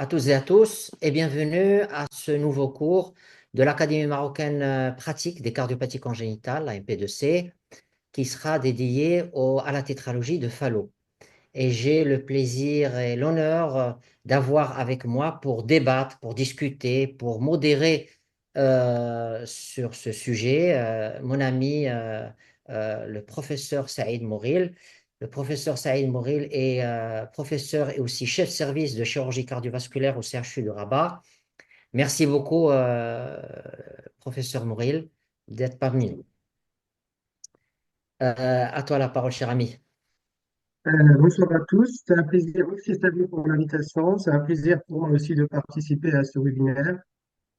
à tous et à tous et bienvenue à ce nouveau cours de l'Académie marocaine pratique des cardiopathies congénitales, la MP2C, qui sera dédié à la tétralogie de Fallot. Et j'ai le plaisir et l'honneur d'avoir avec moi pour débattre, pour discuter, pour modérer sur ce sujet mon ami le professeur Saïd Mouril. Le professeur Saïd Mouril est professeur et aussi chef service de chirurgie cardiovasculaire au CHU de Rabat. Merci beaucoup, professeur Mouril, d'être parmi nous. À toi la parole, cher ami. Bonsoir à tous. C'est un plaisir, merci Samy pour l'invitation. C'est un plaisir pour moi aussi de participer à ce webinaire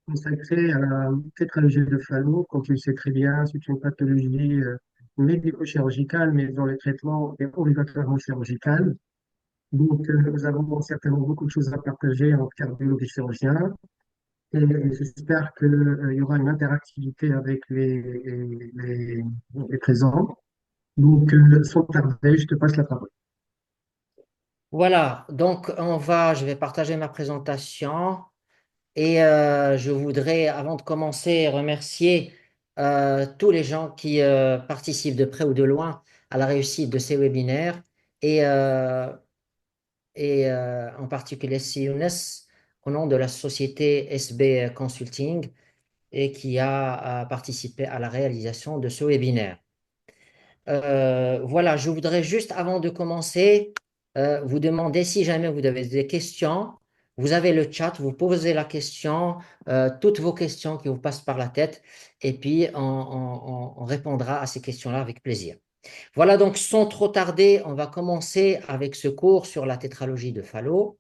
consacré à la tétralogie de Fallot. Comme tu le sais très bien, c'est une pathologie médico-chirurgicale, mais dont le traitement est obligatoirement chirurgical. Donc, nous avons certainement beaucoup de choses à partager entre cardiologues et chirurgiens. Et j'espère qu'il y aura une interactivité avec les présents. Donc, sans tarder, je te passe la parole. Voilà, donc je vais partager ma présentation et je voudrais, avant de commencer, remercier tous les gens qui participent de près ou de loin à la réussite de ces webinaires et, en particulier Younes au nom de la société SB Consulting et qui a participé à la réalisation de ce webinaire. Voilà, je voudrais juste, avant de commencer, vous demander si jamais vous avez des questions. Vous avez le chat, vous posez la question, toutes vos questions qui vous passent par la tête, et puis on répondra à ces questions-là avec plaisir. Voilà, donc sans trop tarder, on va commencer avec ce cours sur la tétralogie de Fallot.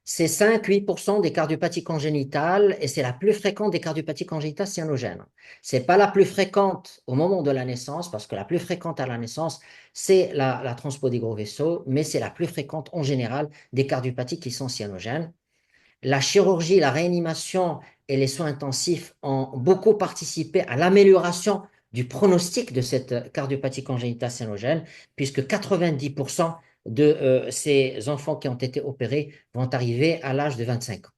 C'est 5-8% des cardiopathies congénitales et c'est la plus fréquente des cardiopathies congénitales cyanogènes. Ce n'est pas la plus fréquente au moment de la naissance, parce que la plus fréquente à la naissance, c'est la transpo des gros vaisseaux, mais c'est la plus fréquente en général des cardiopathies qui sont cyanogènes. La chirurgie, la réanimation et les soins intensifs ont beaucoup participé à l'amélioration du pronostic de cette cardiopathie congénitale cyanogène, puisque 90% de ces enfants qui ont été opérés vont arriver à l'âge de 25 ans.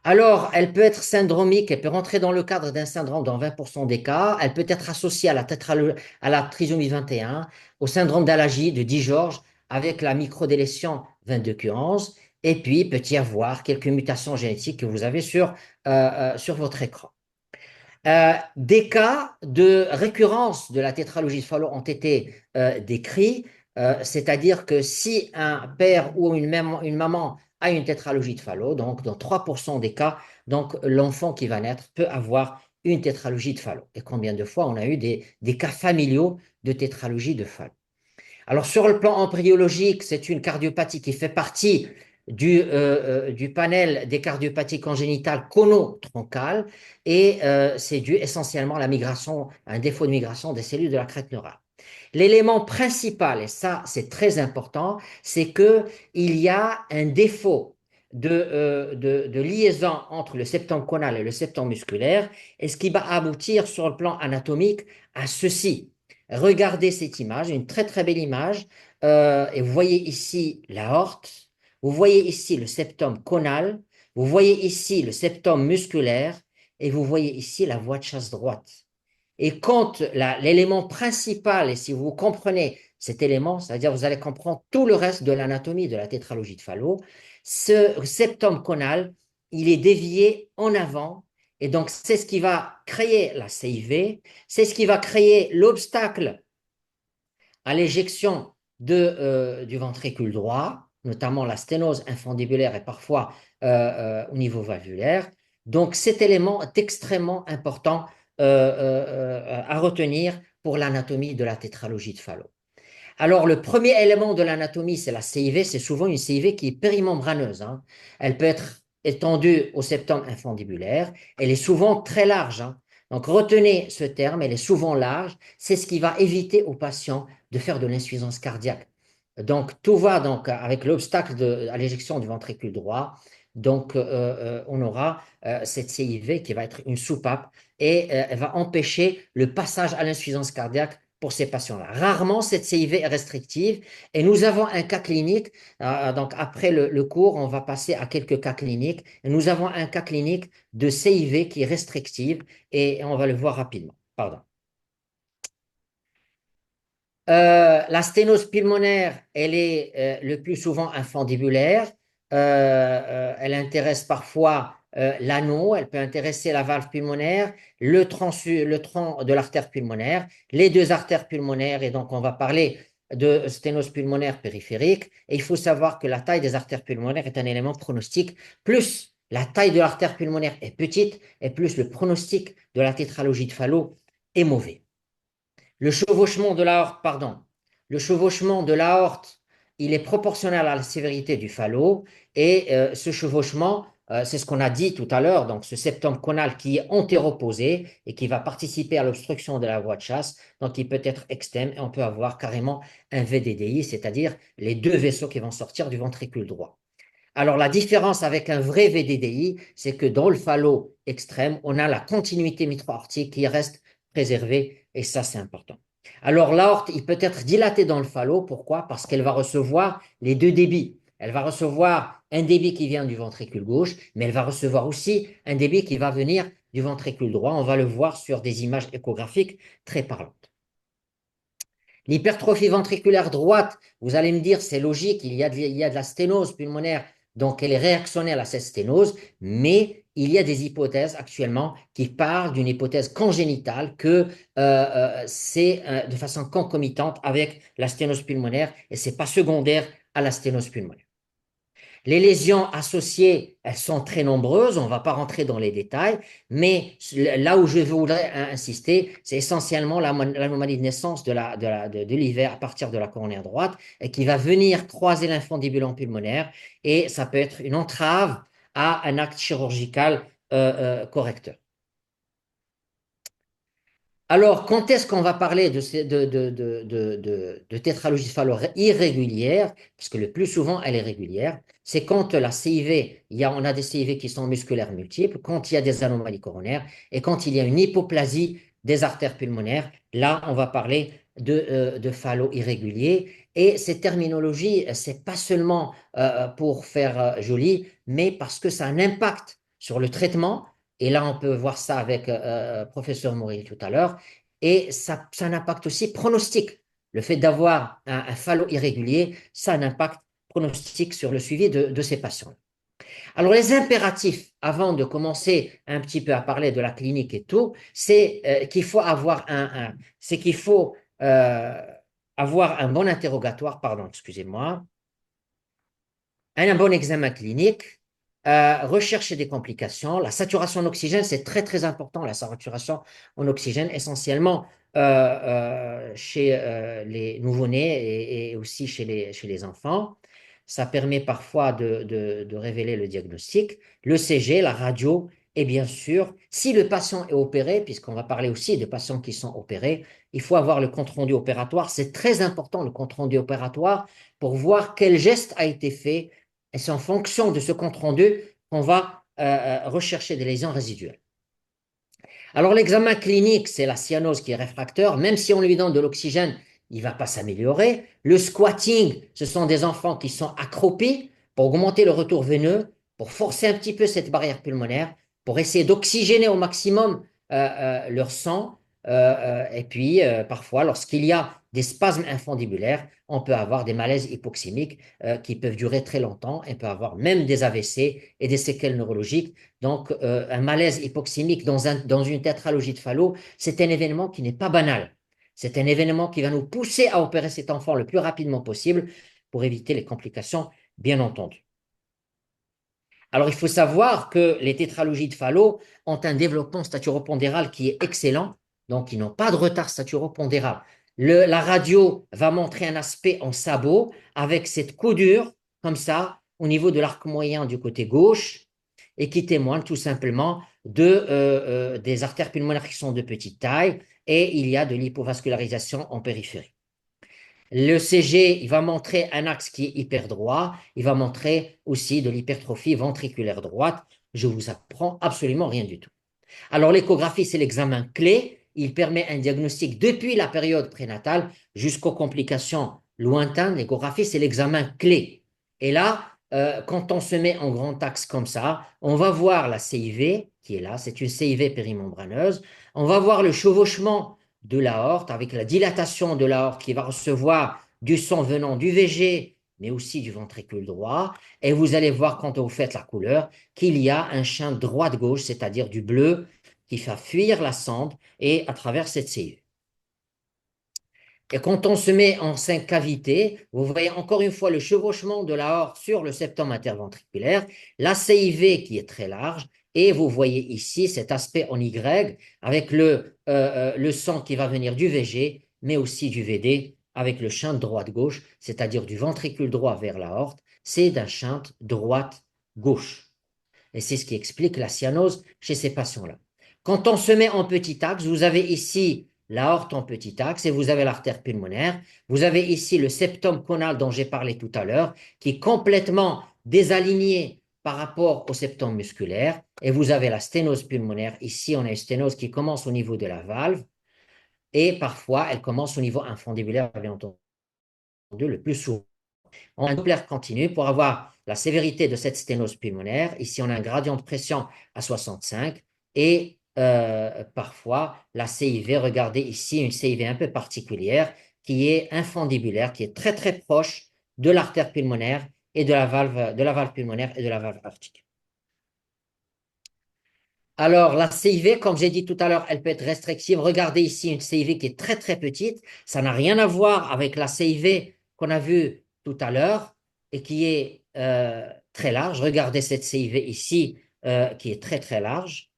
Alors, elle peut être syndromique, elle peut rentrer dans le cadre d'un syndrome dans 20% des cas, elle peut être associée à la trisomie 21, au syndrome d'Alagille de Di-George avec la microdélétion 22q11, et puis il peut y avoir quelques mutations génétiques que vous avez sur votre écran. Des cas de récurrence de la tétralogie de Fallot ont été décrits, c'est-à-dire que si un père ou une maman a une tétralogie de Fallot, donc dans 3% des cas, donc l'enfant qui va naître peut avoir une tétralogie de Fallot. Et combien de fois on a eu des cas familiaux de tétralogie de Fallot? Alors, sur le plan embryologique, c'est une cardiopathie qui fait partie du panel des cardiopathies congénitales conotroncales et c'est dû essentiellement à la migration, à un défaut de migration des cellules de la crête neurale. L'élément principal, et ça c'est très important, c'est qu'il y a un défaut de liaison entre le septum conal et le septum musculaire, et ce qui va aboutir sur le plan anatomique à ceci. Regardez cette image, une très très belle image, et vous voyez ici l'aorte, vous voyez ici le septum conal, vous voyez ici le septum musculaire, et vous voyez ici la voie de chasse droite. Et quand l'élément principal, et si vous comprenez cet élément, c'est-à-dire vous allez comprendre tout le reste de l'anatomie de la tétralogie de Fallot, ce septum conal, il est dévié en avant, et donc c'est ce qui va créer la CIV, c'est ce qui va créer l'obstacle à l'éjection du ventricule droit, notamment la sténose infundibulaire et parfois au niveau valvulaire. Donc cet élément est extrêmement important à retenir pour l'anatomie de la tétralogie de Fallot. Alors, le premier élément de l'anatomie, c'est la CIV. C'est souvent une CIV qui est périmembraneuse, hein. Elle peut être étendue au septum infundibulaire. Elle est souvent très large, hein. Donc, retenez ce terme, elle est souvent large. C'est ce qui va éviter aux patients de faire de l'insuffisance cardiaque. Donc, tout va donc avec l'obstacle à l'éjection du ventricule droit. Donc, on aura cette CIV qui va être une soupape et elle va empêcher le passage à l'insuffisance cardiaque pour ces patients-là. Rarement, cette CIV est restrictive et nous avons un cas clinique. Donc, après le cours, on va passer à quelques cas cliniques. Et nous avons un cas clinique de CIV qui est restrictive et on va le voir rapidement. Pardon. La sténose pulmonaire, elle est le plus souvent infundibulaire. Elle intéresse parfois l'anneau, elle peut intéresser la valve pulmonaire, le tronc de l'artère pulmonaire, les deux artères pulmonaires, et donc on va parler de sténose pulmonaire périphérique. Et il faut savoir que la taille des artères pulmonaires est un élément pronostic. Plus la taille de l'artère pulmonaire est petite, et plus le pronostic de la tétralogie de Fallot est mauvais. Le chevauchement de l'aorte, pardon, le chevauchement de l'aorte, il est proportionnel à la sévérité du Fallot et ce chevauchement, c'est ce qu'on a dit tout à l'heure, donc ce septum conal qui est antéroposé et qui va participer à l'obstruction de la voie de chasse, donc il peut être externe et on peut avoir carrément un VDDI, c'est-à-dire les deux vaisseaux qui vont sortir du ventricule droit. Alors, la différence avec un vrai VDDI, c'est que dans le Fallot extrême, on a la continuité mitro-aortique qui reste préservée et ça, c'est important. Alors, l'aorte, il peut être dilaté dans le Fallot. Pourquoi? Parce qu'elle va recevoir les deux débits. Elle va recevoir un débit qui vient du ventricule gauche, mais elle va recevoir aussi un débit qui va venir du ventricule droit. On va le voir sur des images échographiques très parlantes. L'hypertrophie ventriculaire droite, vous allez me dire, c'est logique, il y a de la sténose pulmonaire, donc elle est réactionnelle à cette sténose, mais il y a des hypothèses actuellement qui parlent d'une hypothèse congénitale que c'est de façon concomitante avec la sténose pulmonaire et ce n'est pas secondaire à la sténose pulmonaire. Les lésions associées, elles sont très nombreuses, on ne va pas rentrer dans les détails, mais là où je voudrais insister, c'est essentiellement l'anomalie de naissance de l'hiver à partir de la coronaire droite et qui va venir croiser l'infundibulum pulmonaire et ça peut être une entrave à un acte chirurgical correcteur. Alors, quand est-ce qu'on va parler de tétralogie irrégulière, puisque le plus souvent, elle est régulière, c'est quand la CIV, on a des CIV qui sont musculaires multiples, quand il y a des anomalies coronaires et quand il y a une hypoplasie des artères pulmonaires, là, on va parler de Fallot irrégulier. Et ces terminologies, c'est pas seulement pour faire joli, mais parce que ça a un impact sur le traitement. Et là, on peut voir ça avec professeur Moury tout à l'heure. Et ça a un impact aussi pronostic. Le fait d'avoir un Fallot irrégulier, ça a un impact pronostic sur le suivi de ces patients. Alors, les impératifs, avant de commencer un petit peu à parler de la clinique et tout, c'est qu'il faut avoir c'est qu'il faut avoir un bon interrogatoire, pardon, excusez-moi, un bon examen clinique, rechercher des complications. La saturation en oxygène, c'est très, très important, la saturation en oxygène, essentiellement chez les nouveau-nés et aussi chez les enfants. Ça permet parfois de révéler le diagnostic, le CG, la radio, et bien sûr, si le patient est opéré, puisqu'on va parler aussi de patients qui sont opérés, il faut avoir le compte-rendu opératoire. C'est très important, le compte-rendu opératoire, pour voir quel geste a été fait, et c'est en fonction de ce compte-rendu qu'on va rechercher des lésions résiduelles. Alors, l'examen clinique, c'est la cyanose qui est réfractaire. Même si on lui donne de l'oxygène, il ne va pas s'améliorer. Le squatting, ce sont des enfants qui sont accroupis pour augmenter le retour veineux, pour forcer un petit peu cette barrière pulmonaire, pour essayer d'oxygéner au maximum leur sang. Et puis, parfois, lorsqu'il y a des spasmes infundibulaires, on peut avoir des malaises hypoxémiques qui peuvent durer très longtemps. On peut avoir même des AVC et des séquelles neurologiques. Donc, un malaise hypoxémique dans une tétralogie de Fallot, c'est un événement qui n'est pas banal. C'est un événement qui va nous pousser à opérer cet enfant le plus rapidement possible pour éviter les complications, bien entendu. Alors, il faut savoir que les tétralogies de Fallot ont un développement staturopondéral qui est excellent, donc ils n'ont pas de retard staturopondéral. La radio va montrer un aspect en sabot avec cette coudure, comme ça, au niveau de l'arc moyen du côté gauche, et qui témoigne tout simplement des artères pulmonaires qui sont de petite taille, et il y a de l'hypovascularisation en périphérie. Le CG, il va montrer un axe qui est hyper droit. Il va montrer aussi de l'hypertrophie ventriculaire droite. Je vous apprends absolument rien du tout. Alors, l'échographie, c'est l'examen clé. il permet un diagnostic depuis la période prénatale jusqu'aux complications lointaines. L'échographie, c'est l'examen clé. Et là, quand on se met en grand axe comme ça, on va voir la CIV qui est là, c'est une CIV périmembraneuse. On va voir le chevauchement de l'aorte avec la dilatation de l'aorte qui va recevoir du sang venant du VG, mais aussi du ventricule droit. Et vous allez voir quand vous faites la couleur qu'il y a un champ droite-gauche, c'est-à-dire du bleu qui fait fuir la sonde et à travers cette CIV. Et quand on se met en 5 cavités, vous voyez encore une fois le chevauchement de l'aorte sur le septum interventriculaire, la CIV qui est très large, et vous voyez ici cet aspect en Y avec le sang qui va venir du VG, mais aussi du VD, avec le shunt droite-gauche, c'est-à-dire du ventricule droit vers l'aorte, c'est d'un shunt droite-gauche. Et c'est ce qui explique la cyanose chez ces patients-là. Quand on se met en petit axe, vous avez ici l'aorte en petit axe et vous avez l'artère pulmonaire. Vous avez ici le septum conal dont j'ai parlé tout à l'heure, qui est complètement désaligné par rapport au septum musculaire. Et vous avez la sténose pulmonaire. Ici, on a une sténose qui commence au niveau de la valve et parfois, elle commence au niveau infundibulaire, bien entendu, le plus souvent. On a un Doppler continu pour avoir la sévérité de cette sténose pulmonaire. Ici, on a un gradient de pression à 65 et parfois la CIV, regardez ici une CIV un peu particulière qui est infundibulaire, qui est très très proche de l'artère pulmonaire et de la valve pulmonaire et de la valve aortique. Alors, la CIV, comme j'ai dit tout à l'heure, elle peut être restrictive. Regardez ici une CIV qui est très, très petite. Ça n'a rien à voir avec la CIV qu'on a vue tout à l'heure et qui est très large. Regardez cette CIV ici qui est très, très large.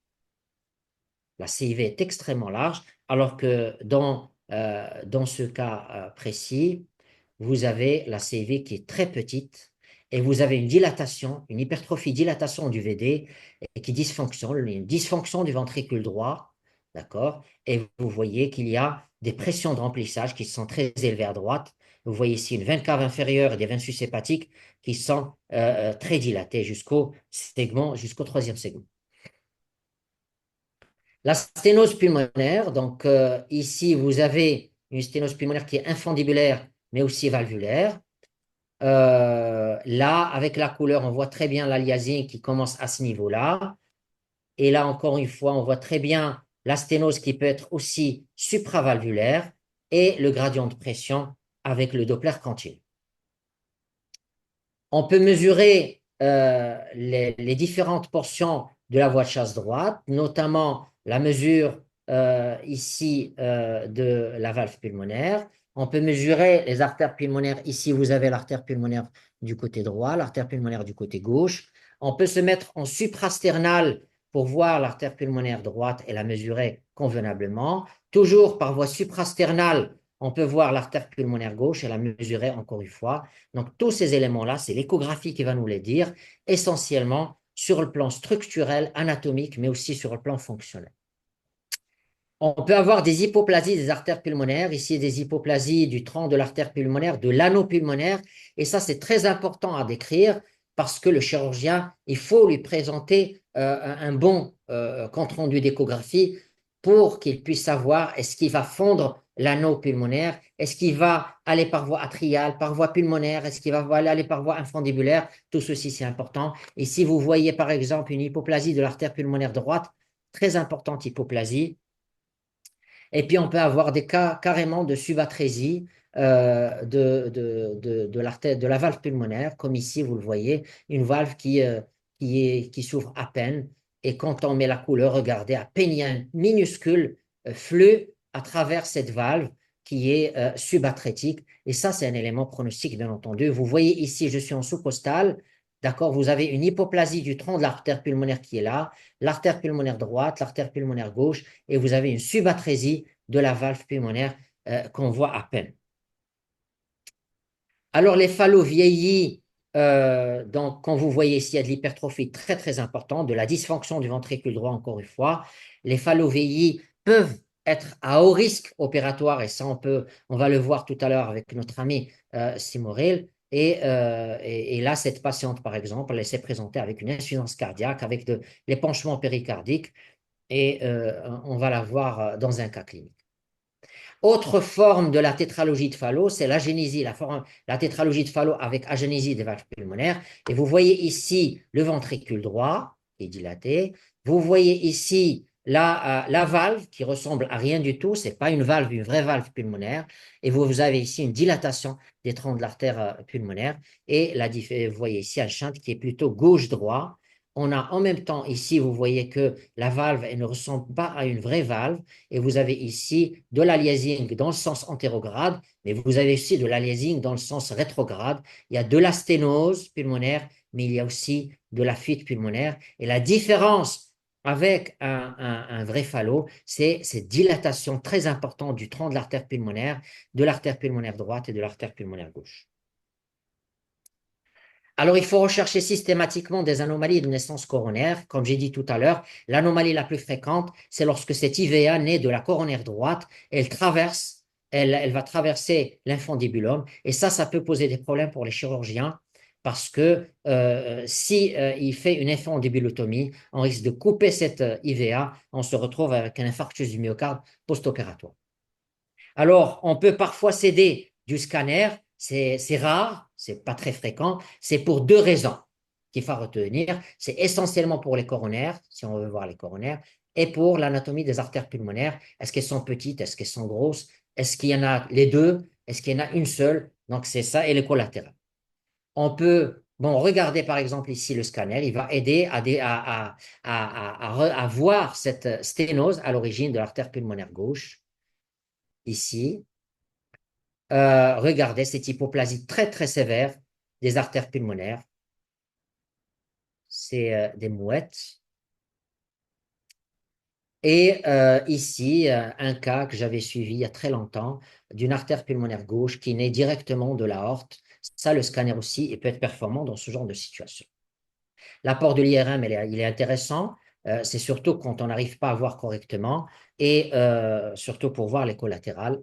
La CIV est extrêmement large, alors que dans ce cas précis, vous avez la CIV qui est très petite et vous avez une dilatation, une hypertrophie dilatation du VD et qui dysfonctionne, une dysfonction du ventricule droit, d'accord? Et vous voyez qu'il y a des pressions de remplissage qui sont très élevées à droite. Vous voyez ici une veine cave inférieure et des veines sus hépatiques qui sont très dilatées jusqu'au segment, jusqu'au troisième segment. La sténose pulmonaire, donc ici vous avez une sténose pulmonaire qui est infundibulaire mais aussi valvulaire. Là, avec la couleur, on voit très bien l'aliasing qui commence à ce niveau-là. Et là, encore une fois, on voit très bien la sténose qui peut être aussi supravalvulaire et le gradient de pression avec le Doppler continu. On peut mesurer les différentes portions de la voie de chasse droite, notamment la mesure ici de la valve pulmonaire. On peut mesurer les artères pulmonaires. Ici, vous avez l'artère pulmonaire du côté droit, l'artère pulmonaire du côté gauche. On peut se mettre en suprasternal pour voir l'artère pulmonaire droite et la mesurer convenablement. Toujours par voie suprasternale, on peut voir l'artère pulmonaire gauche et la mesurer encore une fois. Donc, tous ces éléments-là, c'est l'échographie qui va nous les dire, essentiellement sur le plan structurel, anatomique, mais aussi sur le plan fonctionnel. On peut avoir des hypoplasies des artères pulmonaires, ici des hypoplasies du tronc de l'artère pulmonaire, de l'anneau pulmonaire, et ça c'est très important à décrire parce que le chirurgien, il faut lui présenter un bon compte-rendu d'échographie pour qu'il puisse savoir est-ce qu'il va fondre l'anneau pulmonaire, est-ce qu'il va aller par voie atriale, par voie pulmonaire, est-ce qu'il va aller par voie infundibulaire, tout ceci c'est important. Et si vous voyez par exemple une hypoplasie de l'artère pulmonaire droite, très importante hypoplasie. Et puis, on peut avoir des cas carrément de subatrésie de la valve pulmonaire, comme ici, vous le voyez, une valve qui s'ouvre à peine. Et quand on met la couleur, regardez, à peine il y a un minuscule flux à travers cette valve qui est subatrétique. Et ça, c'est un élément pronostique, bien entendu. Vous voyez ici, je suis en sous-costal. D'accord, vous avez une hypoplasie du tronc de l'artère pulmonaire qui est là, l'artère pulmonaire droite, l'artère pulmonaire gauche, et vous avez une subatrésie de la valve pulmonaire qu'on voit à peine. Alors, les phallos vieillis, donc, quand vous voyez ici, il y a de l'hypertrophie très, très importante, de la dysfonction du ventricule droit, encore une fois. Les phallos vieillis peuvent être à haut risque opératoire, et ça, on va le voir tout à l'heure avec notre ami Simoril. Et là, cette patiente, par exemple, elle s'est présentée avec une insuffisance cardiaque, avec l'épanchement péricardique. et on va la voir dans un cas clinique. Autre forme de la tétralogie de Fallot, c'est l'agénésie, la tétralogie de Fallot avec agénésie des valves pulmonaires. Et vous voyez ici le ventricule droit qui est dilaté. Vous voyez ici la valve qui ressemble à rien du tout. Ce n'est pas une valve, une vraie valve pulmonaire. Et vous avez ici une dilatation des troncs de l'artère pulmonaire. Et vous voyez ici un shunt qui est plutôt gauche-droit. On a en même temps ici, vous voyez que la valve elle ne ressemble pas à une vraie valve. Et vous avez ici de l'aliasing dans le sens antérograde, mais vous avez aussi de l'aliasing dans le sens rétrograde. Il y a de la sténose pulmonaire, mais il y a aussi de la fuite pulmonaire. Et la différence avec un vrai falot, c'est cette dilatation très importante du tronc de l'artère pulmonaire droite et de l'artère pulmonaire gauche. Alors, il faut rechercher systématiquement des anomalies de naissance coronaire. Comme j'ai dit tout à l'heure, l'anomalie la plus fréquente, c'est lorsque cette IVA naît de la coronaire droite, elle va traverser l'infundibulum, et ça peut poser des problèmes pour les chirurgiens, parce que si il fait une infundibulotomie, on risque de couper cette IVA, on se retrouve avec un infarctus du myocarde post-opératoire. Alors, on peut parfois céder du scanner, c'est rare, c'est pas très fréquent, c'est pour deux raisons qu'il faut retenir. C'est essentiellement pour les coronaires, si on veut voir les coronaires, et pour l'anatomie des artères pulmonaires. Est-ce qu'elles sont petites, est-ce qu'elles sont grosses, est-ce qu'il y en a les deux, est-ce qu'il y en a une seule? Donc, c'est ça, et les collatérales. On peut, regarder par exemple ici le scanner, il va aider à voir cette sténose à l'origine de l'artère pulmonaire gauche, ici. Regardez cette hypoplasie très très sévère des artères pulmonaires. C'est des mouettes. Et ici, un cas que j'avais suivi il y a très longtemps d'une artère pulmonaire gauche qui naît directement de l'aorte. Ça, le scanner aussi, il peut être performant dans ce genre de situation. L'apport de l'IRM, il est intéressant. C'est surtout quand on n'arrive pas à voir correctement et surtout pour voir les collatérales.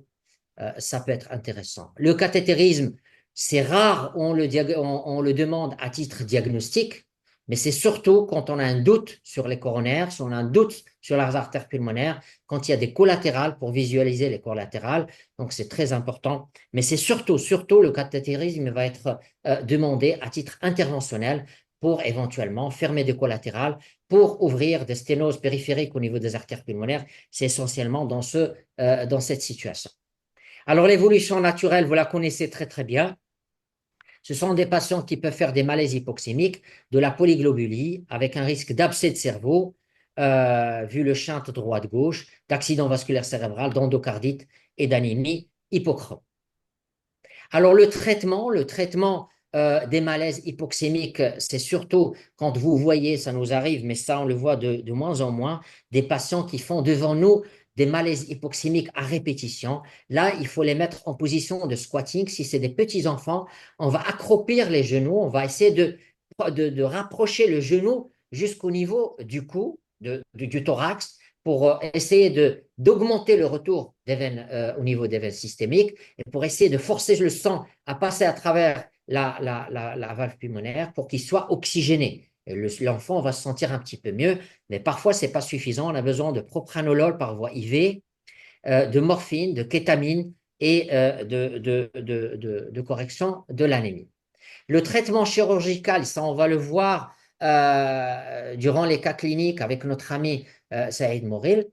Ça peut être intéressant. Le cathétérisme, c'est rare, on le demande à titre diagnostique, mais c'est surtout quand on a un doute sur les coronaires, si on a un doute sur les artères pulmonaires, quand il y a des collatérales pour visualiser les collatérales. Donc, c'est très important. Mais c'est surtout le cathétérisme va être demandé à titre interventionnel pour éventuellement fermer des collatérales, pour ouvrir des sténoses périphériques au niveau des artères pulmonaires. C'est essentiellement dans cette situation. Alors, l'évolution naturelle, vous la connaissez très, très bien. Ce sont des patients qui peuvent faire des malaises hypoxémiques, de la polyglobulie, avec un risque d'abcès de cerveau, vu le shunt droite-gauche, d'accident vasculaire cérébral, d'endocardite et d'anémie hypochrome. Alors, le traitement des malaises hypoxémiques, c'est surtout quand vous voyez, ça nous arrive, mais ça, on le voit de moins en moins, des patients qui font devant nous des malaises hypoxémiques à répétition. Là, il faut les mettre en position de squatting. Si c'est des petits enfants, on va accroupir les genoux, on va essayer de rapprocher le genou jusqu'au niveau du cou, du thorax, pour essayer d'augmenter le retour des veines au niveau des veines systémiques et pour essayer de forcer le sang à passer à travers la valve pulmonaire pour qu'il soit oxygéné. L'enfant va se sentir un petit peu mieux, mais parfois, ce n'est pas suffisant. On a besoin de propranolol par voie IV, de morphine, de kétamine et de correction de l'anémie. Le traitement chirurgical, ça, on va le voir durant les cas cliniques avec notre ami Saïd Moril.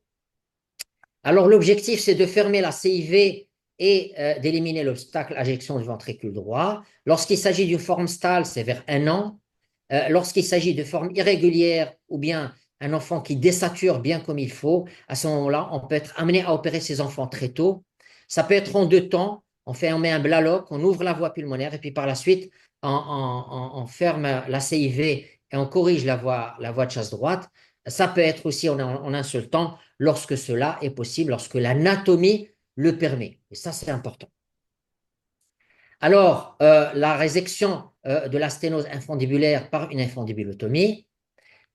Alors, l'objectif, c'est de fermer la CIV et d'éliminer l'obstacle injection du ventricule droit. Lorsqu'il s'agit d'une forme stale, c'est vers 1 an. Lorsqu'il s'agit de formes irrégulières ou bien un enfant qui désature bien comme il faut, à ce moment-là, on peut être amené à opérer ces enfants très tôt. Ça peut être en 2 temps. On met un blaloc, on ouvre la voie pulmonaire et puis par la suite, on ferme la CIV et on corrige la voie de chasse droite. Ça peut être aussi en un seul temps lorsque cela est possible, lorsque l'anatomie le permet. Et ça, c'est important. Alors, la résection de la sténose infundibulaire par une infundibulotomie.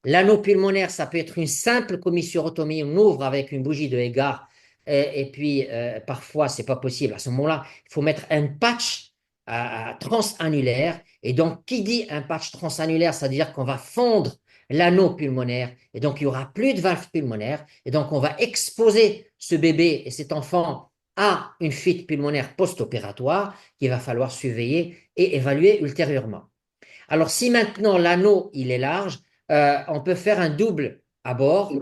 L'anneau pulmonaire, ça peut être une simple commissurotomie. On ouvre avec une bougie de Hegar et puis parfois, ce n'est pas possible. À ce moment-là, il faut mettre un patch transannulaire. Et donc, qui dit un patch transannulaire, c'est-à-dire qu'on va fondre l'anneau pulmonaire, et donc il n'y aura plus de valve pulmonaire, et donc on va exposer ce bébé et cet enfant à une fuite pulmonaire post-opératoire qu'il va falloir surveiller et évaluer ultérieurement. Alors, si maintenant l'anneau il est large, on peut faire un double à bord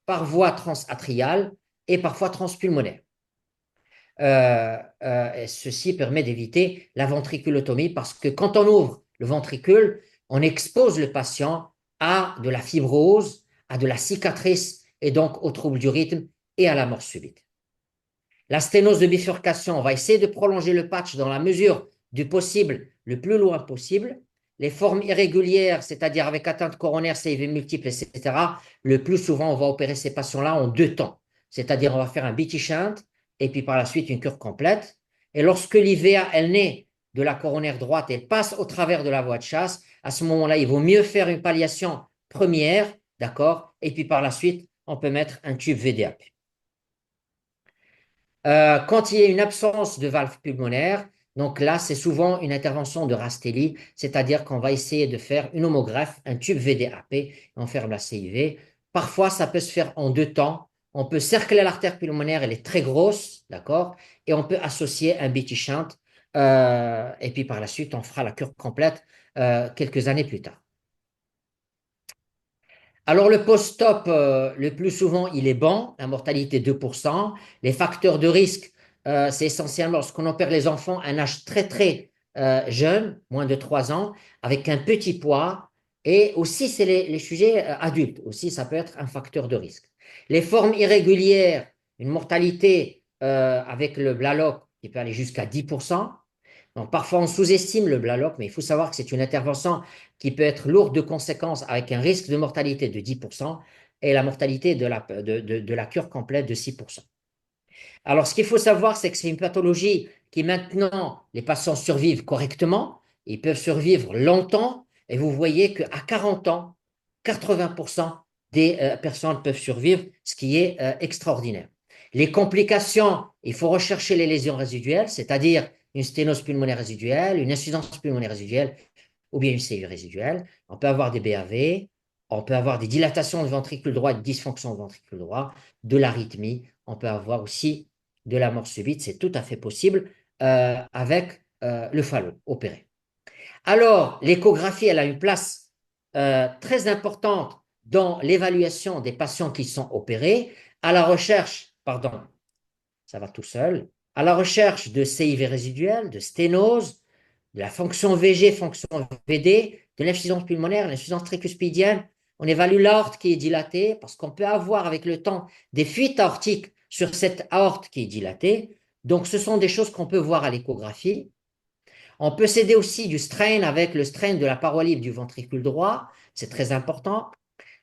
par voie transatriale et parfois transpulmonaire. Et ceci permet d'éviter la ventriculotomie parce que quand on ouvre le ventricule, on expose le patient à de la fibrose, à de la cicatrice et donc aux troubles du rythme et à la mort subite. La sténose de bifurcation, on va essayer de prolonger le patch dans la mesure du possible, le plus loin possible. Les formes irrégulières, c'est-à-dire avec atteinte coronaire, CIV multiple, etc., le plus souvent, on va opérer ces patients-là en 2 temps. C'est-à-dire, on va faire un BT shunt et puis par la suite une cure complète. Et lorsque l'IVA, elle naît de la coronaire droite et passe au travers de la voie de chasse, à ce moment-là, il vaut mieux faire une palliation première, d'accord? Et puis par la suite, on peut mettre un tube VDAP. Quand il y a une absence de valve pulmonaire, donc là, c'est souvent une intervention de Rastelli, c'est-à-dire qu'on va essayer de faire une homographe, un tube VDAP, on ferme la CIV. Parfois, ça peut se faire en 2 temps. On peut cercler l'artère pulmonaire, elle est très grosse, d'accord? Et on peut associer un BT shunt. Et puis par la suite, on fera la cure complète quelques années plus tard. Alors, le post-op, le plus souvent, il est bon, la mortalité 2%. Les facteurs de risque, c'est essentiellement lorsqu'on opère les enfants à un âge très, très jeune, moins de 3 ans, avec un petit poids. Et aussi, c'est les sujets adultes. Aussi, ça peut être un facteur de risque. Les formes irrégulières, une mortalité avec le Blaloc qui peut aller jusqu'à 10%. Donc, parfois, on sous-estime le Blaloc, mais il faut savoir que c'est une intervention qui peut être lourde de conséquences avec un risque de mortalité de 10% et la mortalité de la cure complète de 6%. Alors, ce qu'il faut savoir, c'est que c'est une pathologie qui maintenant, les patients survivent correctement, ils peuvent survivre longtemps, et vous voyez qu'à 40 ans, 80% des personnes peuvent survivre, ce qui est extraordinaire. Les complications, il faut rechercher les lésions résiduelles, c'est-à-dire une sténose pulmonaire résiduelle, une insuffisance pulmonaire résiduelle, ou bien une CIE résiduelle. On peut avoir des BAV, on peut avoir des dilatations du ventricule droit, de dysfonction du ventricule droit, de l'arythmie. On peut avoir aussi de la mort subite. C'est tout à fait possible avec le fallo opéré. Alors, l'échographie, elle a une place très importante dans l'évaluation des patients qui sont opérés, à la recherche, pardon, ça va tout seul, à la recherche de CIV résiduel, de sténose, de la fonction VG, fonction VD, de l'insuffisance pulmonaire, l'insuffisance tricuspidienne. On évalue l'aorte qui est dilatée parce qu'on peut avoir avec le temps des fuites aortiques sur cette aorte qui est dilatée. Donc, ce sont des choses qu'on peut voir à l'échographie. On peut s'aider aussi du strain avec le strain de la paroi libre du ventricule droit. C'est très important.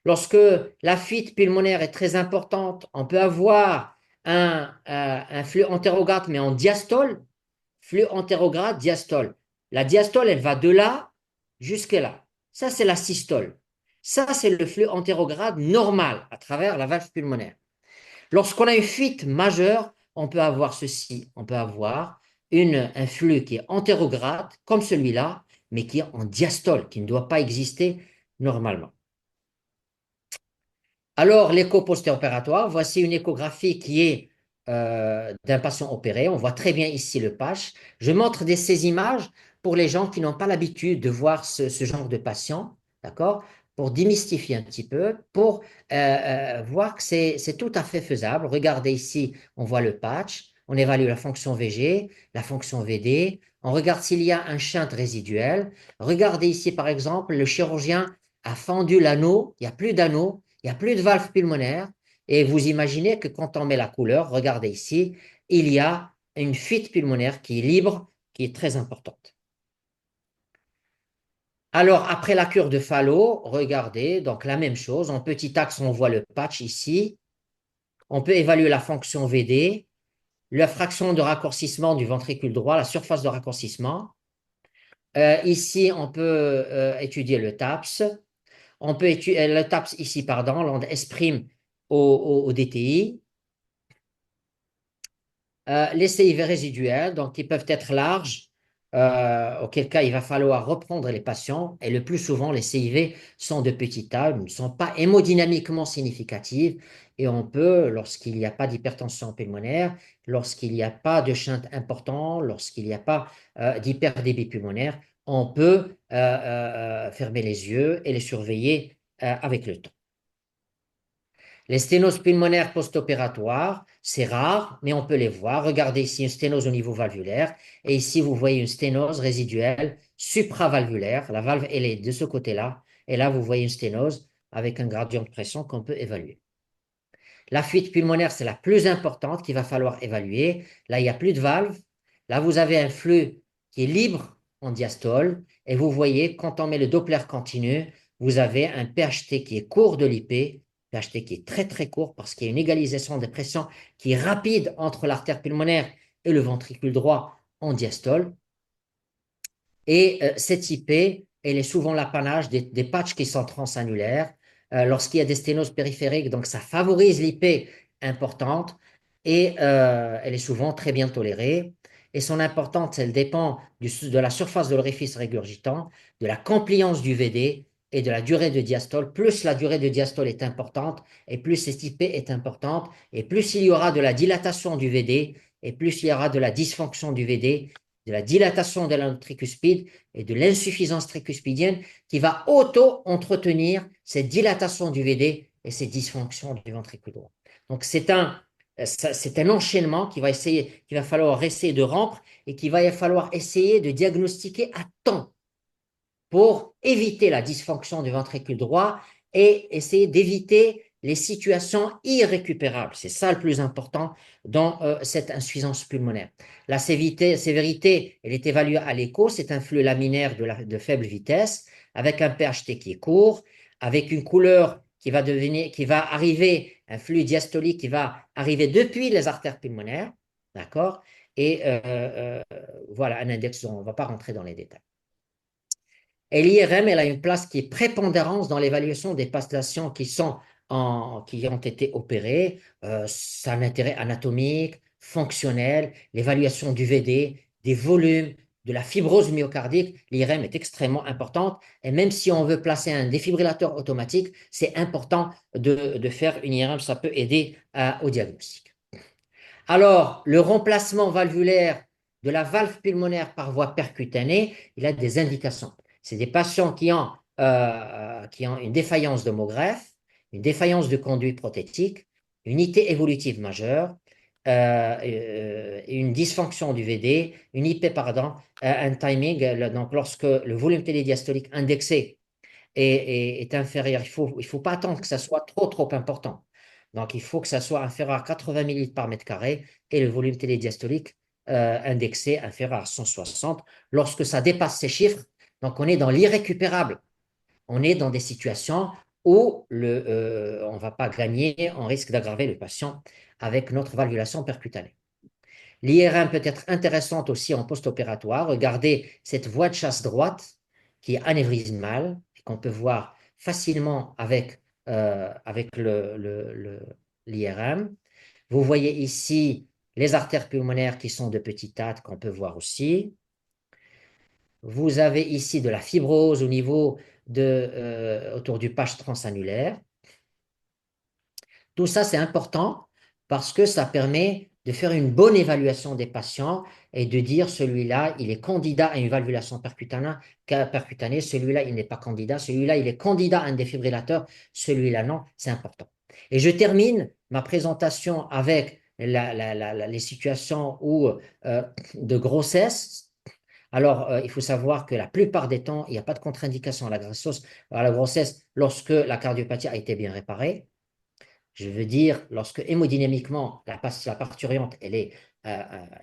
Lorsque la fuite pulmonaire est très importante, on peut avoir un flux entérograde, mais en diastole, flux entérograde, diastole. La diastole, elle va de là jusqu'à là. Ça, c'est la systole. Ça, c'est le flux entérograde normal à travers la valve pulmonaire. Lorsqu'on a une fuite majeure, on peut avoir ceci. On peut avoir un flux qui est entérograde, comme celui-là, mais qui est en diastole, qui ne doit pas exister normalement. Alors, l'écho post-opératoire, voici une échographie qui est d'un patient opéré. On voit très bien ici le patch. Je montre ces images pour les gens qui n'ont pas l'habitude de voir ce genre de patient, d'accord? Pour démystifier un petit peu, pour voir que c'est tout à fait faisable. Regardez ici, on voit le patch, on évalue la fonction VG, la fonction VD, on regarde s'il y a un shunt résiduel. Regardez ici, par exemple, le chirurgien a fendu l'anneau, il n'y a plus d'anneau, il n'y a plus de valve pulmonaire. Et vous imaginez que quand on met la couleur, regardez ici, il y a une fuite pulmonaire qui est libre, qui est très importante. Alors, après la cure de Fallot, regardez, donc la même chose. En petit axe, on voit le patch ici. On peut évaluer la fonction VD, la fraction de raccourcissement du ventricule droit, la surface de raccourcissement. Ici, on peut étudier le TAPS. On peut étudier le TAPS ici, pardon, l'onde S' au DTI. Les CIV résiduels, donc qui peuvent être larges, auquel cas il va falloir reprendre les patients. Et le plus souvent, les CIV sont de petite taille, ne sont pas hémodynamiquement significatives. Et on peut, lorsqu'il n'y a pas d'hypertension pulmonaire, lorsqu'il n'y a pas de shunt important, lorsqu'il n'y a pas d'hyperdébit pulmonaire, on peut fermer les yeux et les surveiller avec le temps. Les sténoses pulmonaires post-opératoires, c'est rare, mais on peut les voir. Regardez ici une sténose au niveau valvulaire. Et ici, vous voyez une sténose résiduelle supravalvulaire. La valve, elle est de ce côté-là. Et là, vous voyez une sténose avec un gradient de pression qu'on peut évaluer. La fuite pulmonaire, c'est la plus importante qu'il va falloir évaluer. Là, il n'y a plus de valve. Là, vous avez un flux qui est libre en diastole. Et vous voyez, quand on met le Doppler continu, vous avez un PHT qui est court de l'IP, PHT qui est très très court parce qu'il y a une égalisation de pression qui est rapide entre l'artère pulmonaire et le ventricule droit en diastole. Et cette IP, elle est souvent l'apanage des patchs qui sont transannulaires. Lorsqu'il y a des sténoses périphériques, donc ça favorise l'IP importante et elle est souvent très bien tolérée. Et son importance, elle dépend de la surface de l'orifice régurgitant, de la compliance du VD et de la durée de diastole. Plus la durée de diastole est importante et plus cette IP est importante et plus il y aura de la dilatation du VD et plus il y aura de la dysfonction du VD, de la dilatation de la tricuspide et de l'insuffisance tricuspidienne qui va auto-entretenir cette dilatation du VD et ces dysfonctions du ventricule droit. Donc, c'est un enchaînement qu'il va falloir essayer de rompre et qu'il va falloir essayer de diagnostiquer à temps pour éviter la dysfonction du ventricule droit et essayer d'éviter les situations irrécupérables. C'est ça le plus important dans cette insuffisance pulmonaire. La sévérité, elle est évaluée à l'écho, c'est un flux laminaire de faible vitesse, avec un PHT qui est court, avec une couleur qui va arriver, un flux diastolique qui va arriver depuis les artères pulmonaires, d'accord? Et voilà, un index, on ne va pas rentrer dans les détails. Et l'IRM, elle a une place qui est prépondérante dans l'évaluation des patients qui ont été opérés. Ça a un intérêt anatomique, fonctionnel, l'évaluation du VD, des volumes, de la fibrose myocardique. L'IRM est extrêmement importante. Et même si on veut placer un défibrillateur automatique, c'est important de faire une IRM. Ça peut aider au diagnostic. Alors, le remplacement valvulaire de la valve pulmonaire par voie percutanée, il a des indications. C'est des patients qui ont une défaillance de mot greffe, une défaillance de conduit prothétique, une IT évolutive majeure, une dysfonction du VD, une IP, pardon, un timing. Donc, lorsque le volume télédiastolique indexé est inférieur, il ne faut pas attendre que ça soit trop important. Donc, il faut que ça soit inférieur à 80 millilitres par mètre carré et le volume télédiastolique indexé inférieur à 160. Lorsque ça dépasse ces chiffres, donc on est dans l'irrécupérable. On est dans des situations où on ne va pas gagner, on risque d'aggraver le patient avec notre valvulation percutanée. L'IRM peut être intéressante aussi en post-opératoire. Regardez cette voie de chasse droite qui est anévrismale et qu'on peut voir facilement avec l'IRM. Vous voyez ici les artères pulmonaires qui sont de petite taille qu'on peut voir aussi. Vous avez ici de la fibrose au niveau autour du patch transannulaire. Tout ça, c'est important parce que ça permet de faire une bonne évaluation des patients et de dire celui-là, il est candidat à une valvulation percutanée, celui-là, il n'est pas candidat, celui-là, il est candidat à un défibrillateur, celui-là, non, c'est important. Et je termine ma présentation avec les situations de grossesse. Alors, il faut savoir que la plupart des temps, il n'y a pas de contre-indication à la grossesse lorsque la cardiopathie a été bien réparée. Je veux dire, lorsque hémodynamiquement, la parturiente, il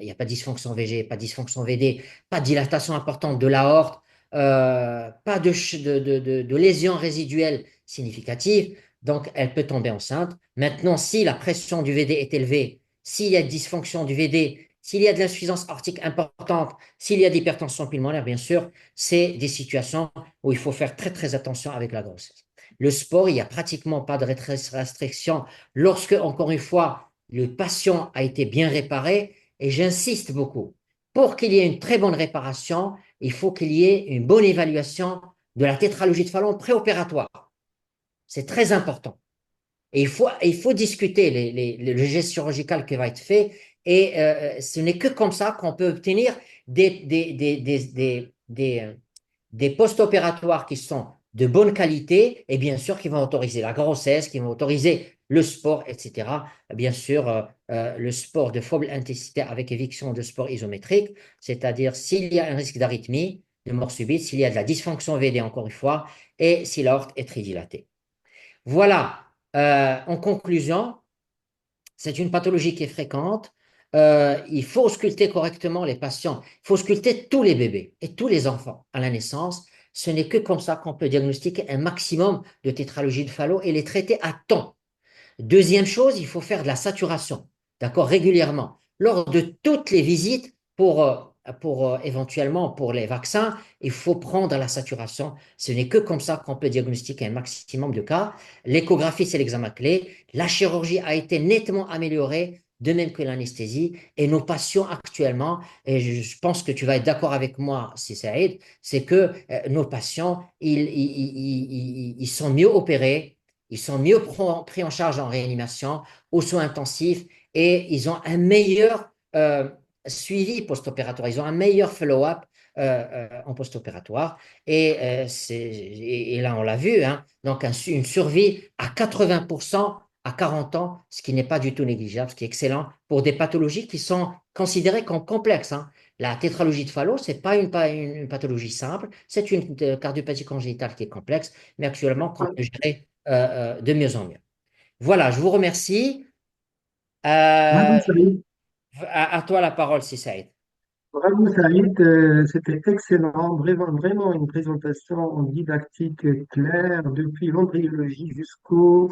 n'y a pas de dysfonction VG, pas de dysfonction VD, pas de dilatation importante de l'aorte, pas de lésions résiduelles significatives, donc elle peut tomber enceinte. Maintenant, si la pression du VD est élevée, s'il y a de dysfonction du VD, s'il y a de l'insuffisance aortique importante, s'il y a d'hypertension pulmonaire, bien sûr, c'est des situations où il faut faire très très attention avec la grossesse. Le sport, il n'y a pratiquement pas de restriction lorsque, encore une fois, le patient a été bien réparé. Et j'insiste beaucoup, Pour qu'il y ait une très bonne réparation, il faut qu'il y ait une bonne évaluation de la tétralogie de Fallot préopératoire. C'est très important. Et il faut discuter le geste chirurgical qui va être fait. Et ce n'est que comme ça qu'on peut obtenir des post-opératoires qui sont de bonne qualité et bien sûr qui vont autoriser la grossesse, qui vont autoriser le sport, etc. Bien sûr, le sport de faible intensité avec éviction de sport isométrique, c'est-à-dire s'il y a un risque d'arythmie, de mort subite, s'il y a de la dysfonction VD encore une fois, et si l'aorte est très dilatée. Voilà, en conclusion, c'est une pathologie qui est fréquente. Il faut ausculter correctement les patients. Il faut ausculter tous les bébés et tous les enfants à la naissance. Ce n'est que comme ça qu'on peut diagnostiquer un maximum de tétralogie de Fallot et les traiter à temps. Deuxième chose, il faut faire de la saturation, d'accord, régulièrement. Lors de toutes les visites, éventuellement pour les vaccins, il faut prendre la saturation. Ce n'est que comme ça qu'on peut diagnostiquer un maximum de cas. L'échographie, c'est l'examen clé. La chirurgie a été nettement améliorée, de même que l'anesthésie. Et nos patients actuellement, et je pense que tu vas être d'accord avec moi, si Saïd, c'est que nos patients, ils sont mieux opérés, ils sont mieux pris en charge en réanimation, aux soins intensifs, et ils ont un meilleur suivi post-opératoire. Ils ont un meilleur follow-up en post-opératoire. Et là, on l'a vu, hein, donc une survie à 80% à 40 ans, ce qui n'est pas du tout négligeable, ce qui est excellent pour des pathologies qui sont considérées comme complexes, hein. La tétralogie de Fallot, ce n'est pas une pathologie simple, c'est une cardiopathie congénitale qui est complexe, mais actuellement qu'on peut gérer de mieux en mieux. Voilà, je vous remercie. Bravo, Euh, Saïd. à toi la parole, si Saïd. Bravo, Saïd. C'était excellent. Vraiment, vraiment une présentation didactique claire depuis l'embryologie jusqu'au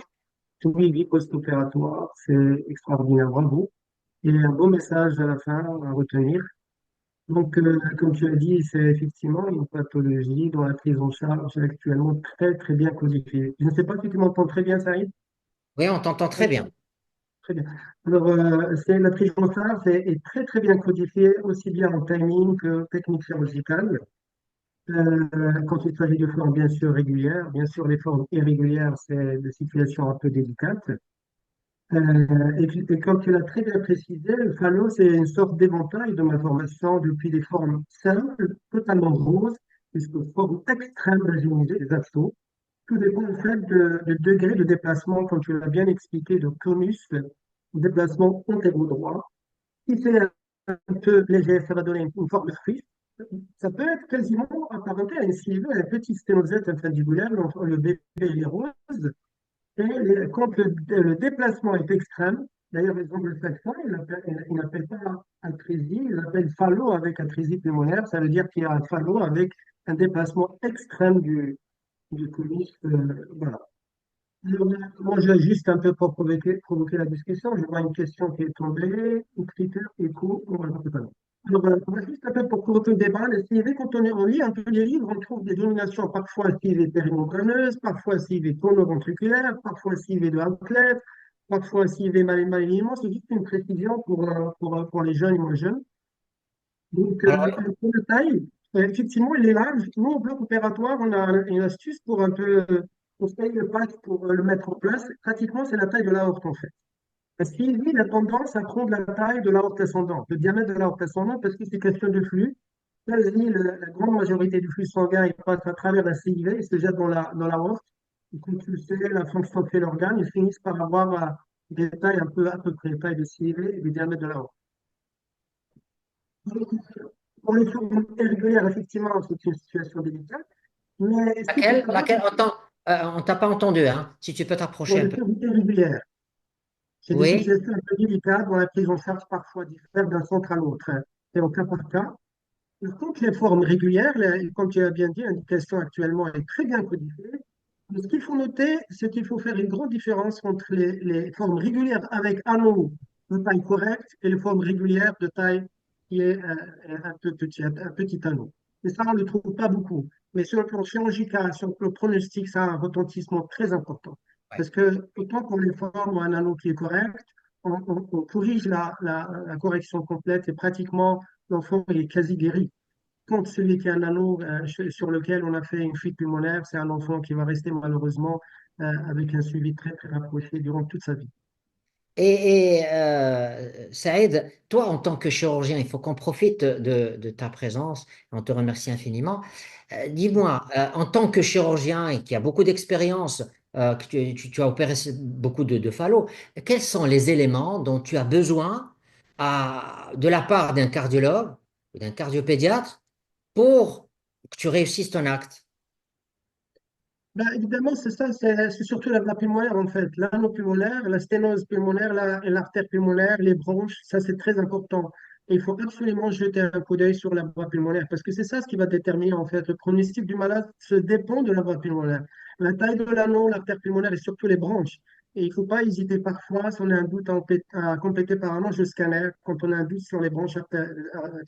suivi post-opératoire. C'est extraordinaire. Bravo. Et un beau message à la fin à retenir. Donc, comme tu as dit, c'est effectivement une pathologie dont la prise en charge est actuellement très, très bien codifiée. Je ne sais pas si tu m'entends très bien, Saïd. Oui, on t'entend très bien. Très bien. Alors, la prise en charge est très, très bien codifiée, aussi bien en timing que technique chirurgicale. Quand il s'agit de formes bien sûr régulières, bien sûr les formes irrégulières, c'est des situations un peu délicates. Et comme tu l'as très bien précisé, le phallo, c'est une sorte d'éventail de malformations depuis des formes simples, totalement roses, jusqu'aux formes extrêmes vaginisées, des abscesses. Tout dépend en fait de degré de déplacement, comme tu l'as bien expliqué, de conus, déplacement antéro-droit. Si c'est un peu léger, ça va donner une forme de fruit. Ça peut être quasiment apparenté à une sciure, à une petite sténosette infundibulaire entre le bébé et les roses. Et quand le déplacement est extrême, d'ailleurs les anglo-saxons, ils n'appellent pas atrésie, ils l'appellent phallo avec atrésie pulmonaire. Ça veut dire qu'il y a un phallo avec un déplacement extrême du conus. Voilà. Moi, j'ai juste un peu pour provoquer la discussion. Je vois une question qui est tombée. Critères, écho, on va voir tout à l'heure. Alors, on va juste un peu pour provoquer le débat. Le CIV, quand on lit un peu les livres, on trouve des dominations parfois CIV périmembraneuse, parfois CIV tonoventriculaire, parfois CIV de Outlet, parfois CIV mal-alignement. C'est juste une précision pour les jeunes et moins jeunes. Donc, Alors, pour le taille, effectivement, il est là. Nous, au bloc opératoire, on a une astuce pour un peu conseiller le patch pour le mettre en place. Pratiquement, c'est la taille de l'aorte, en fait. Parce qu'il lui, il a tendance à prendre la taille de l'aorte ascendante, le diamètre de l'aorte ascendante, parce que c'est question de flux. Quasi, la grande majorité du flux sanguin, il passe à travers la CIV, il se jette dans l'aorte. Et comme tu le sais, la fonction fait l'organe, ils finissent par avoir des tailles un peu à peu près, taille de CIV et des diamètres de l'aorte. Pour les formes irrégulières, effectivement, c'est une situation délicate. Mais ce qu'il faut savoir, laquelle, attends, on t'a pas entendu, hein, si tu peux pour t'approcher un les peu. formes irrégulières, c'est des Oui, situations un peu délicates dont la prise en charge parfois diffère d'un centre à l'autre. C'est au cas par cas. Par contre, les formes régulières, comme tu as bien dit, l'indication actuellement est très bien codifiée. Mais ce qu'il faut noter, c'est qu'il faut faire une grande différence entre les formes régulières avec anneau de taille correcte et les formes régulières de taille qui est un peu petit, un petit anneau. Et ça, on ne le trouve pas beaucoup. Mais sur le plan chirurgical, sur le plan pronostic, ça a un retentissement très important. ouais. Parce que autant qu'on les forme un anneau qui est correct, on corrige la correction complète et pratiquement l'enfant est quasi guéri. Quand celui qui a un anneau sur lequel on a fait une fuite pulmonaire, c'est un enfant qui va rester malheureusement avec un suivi très très rapproché durant toute sa vie. Saïd, toi, en tant que chirurgien, il faut qu'on profite de ta présence. On te remercie infiniment. Dis-moi, en tant que chirurgien et qui a beaucoup d'expérience, que tu as opéré beaucoup de phallos, quels sont les éléments dont tu as besoin de la part d'un cardiologue ou d'un cardiopédiatre pour que tu réussisses ton acte? Ben, évidemment, c'est ça, c'est surtout la voie pulmonaire en fait. L'anneau pulmonaire, la sténose pulmonaire, et l'artère pulmonaire, les bronches, ça c'est très important. Et il faut absolument jeter un coup d'œil sur la voie pulmonaire parce que c'est ça ce qui va déterminer en fait le pronostic du malade se dépend de la voie pulmonaire. La taille de l'anneau, l'artère pulmonaire et surtout les branches. Et il ne faut pas hésiter parfois, si on a un doute à compléter par un ange scanner quand on a un doute sur les branches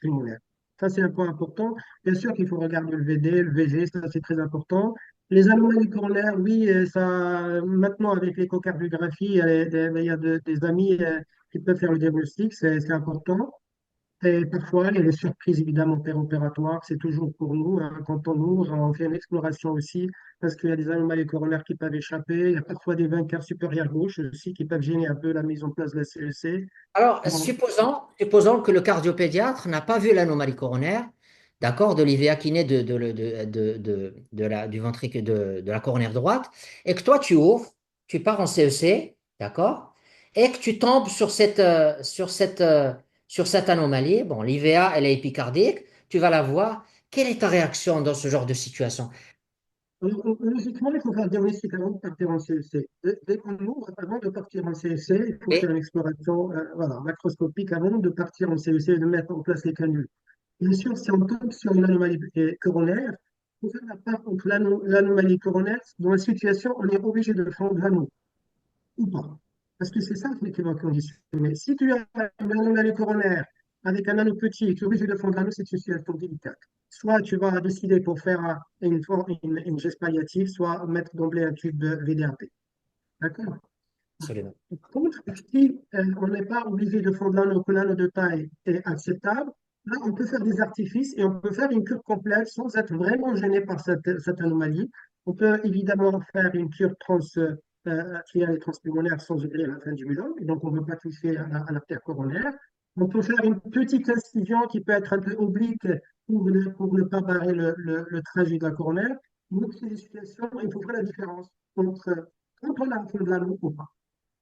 pulmonaires. Ça c'est un point important. Bien sûr qu'il faut regarder le VD, le VG, ça c'est très important. Les anomalies coronaires, oui, ça, maintenant avec l'échocardiographie, il y a des amis qui peuvent faire le diagnostic, c'est important. Et parfois, il y a des surprises évidemment opératoires, c'est toujours pour nous. Hein, quand on ouvre, on fait une exploration aussi, parce qu'il y a des anomalies coronaires qui peuvent échapper. Il y a parfois des vainqueurs supérieurs gauche aussi qui peuvent gêner un peu la mise en place de la CEC. Alors, Bon, supposons que le cardiopédiatre n'a pas vu l'anomalie coronaire, d'accord, de l'IVA kiné du ventricle de la coronaire droite, et que toi, tu ouvres, tu pars en CEC, d'accord, et que tu tombes sur cette anomalie. Bon, l'IVA, elle est épicardique, tu vas la voir. Quelle est ta réaction dans ce genre de situation? logiquement, il faut faire un diagnostic avant de partir en CEC. Dès qu'on ouvre, avant de partir en CEC, il faut Oui. faire une exploration voilà, macroscopique avant de partir en CEC et de mettre en place les canules. Bien sûr, si on tombe sur une anomalie coronaire, il faut faire la part entre l'anomalie coronaire, dans la situation, on est obligé de prendre l'anneau ou pas. Parce que c'est ça qui va conditionner. Si tu as une anomalie coronaire avec un anneau petit et tu es obligé de prendre l'anneau, c'est une situation délicate. Soit tu vas décider pour faire une geste palliative, soit mettre d'emblée un tube de VDAP. D'accord? Absolument. Par contre, si on n'est pas obligé de fondre l'anneau, que l'anneau de taille est acceptable, là, on peut faire des artifices et on peut faire une cure complète sans être vraiment gêné par cette anomalie. On peut évidemment faire une cure artérielle et transpulmonaire sans ouvrir la fin du mulon, et donc on ne veut pas toucher à l'artère coronaire. On peut faire une petite incision qui peut être un peu oblique pour ne pas barrer le trajet de la coronaire. Donc, c'est des situations, il faut faire la différence entre quand on a fait de l'anneau ou pas.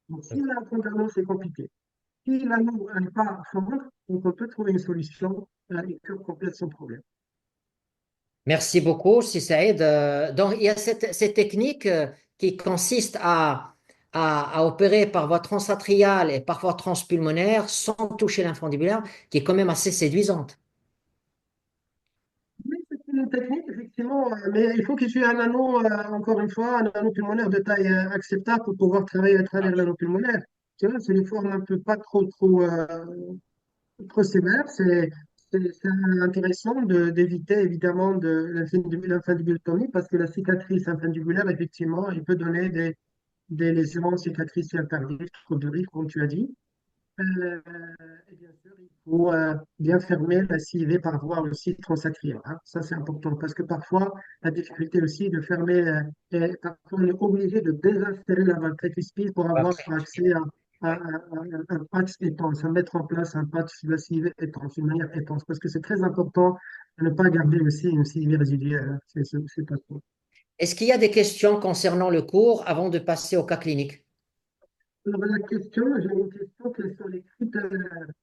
Donc, si la condamnation, c'est compliqué. Si l'anneau n'est pas fondre, donc on peut trouver une solution et cure complète sans problème. Merci beaucoup, si Saïd. Donc, il y a cette technique qui consiste à opérer par voie transatriale et par voie transpulmonaire sans toucher l'infundibulaire, qui est quand même assez séduisante. Oui, c'est une technique, effectivement, mais il faut qu'il y ait un anneau, encore une fois, un anneau pulmonaire de taille acceptable pour pouvoir travailler à travers l'anneau pulmonaire. Tu vois, c'est une forme un peu pas trop sévères. C'est intéressant d'éviter évidemment l'infundibulectomie parce que la cicatrice infundibulaire, effectivement, il peut donner des lésions cicatricielles tardives, trop de rives, comme tu as dit. Euh, et bien sûr, il faut bien fermer la CIV par voie aussi transacrienne. Hein. Ça, c'est important parce que parfois, la difficulté aussi de fermer, parfois on est obligé de désinsérer la valve tricuspide pour avoir Après, accès à un patch étanche, à mettre en place un patch de la CIV étanche, une manière étanche, parce que c'est très important de ne pas garder aussi une CIV résiduelle. Hein. C'est pas trop. est-ce qu'il y a des questions concernant le cours avant de passer au cas clinique? Alors, j'ai une question, quels sont les critères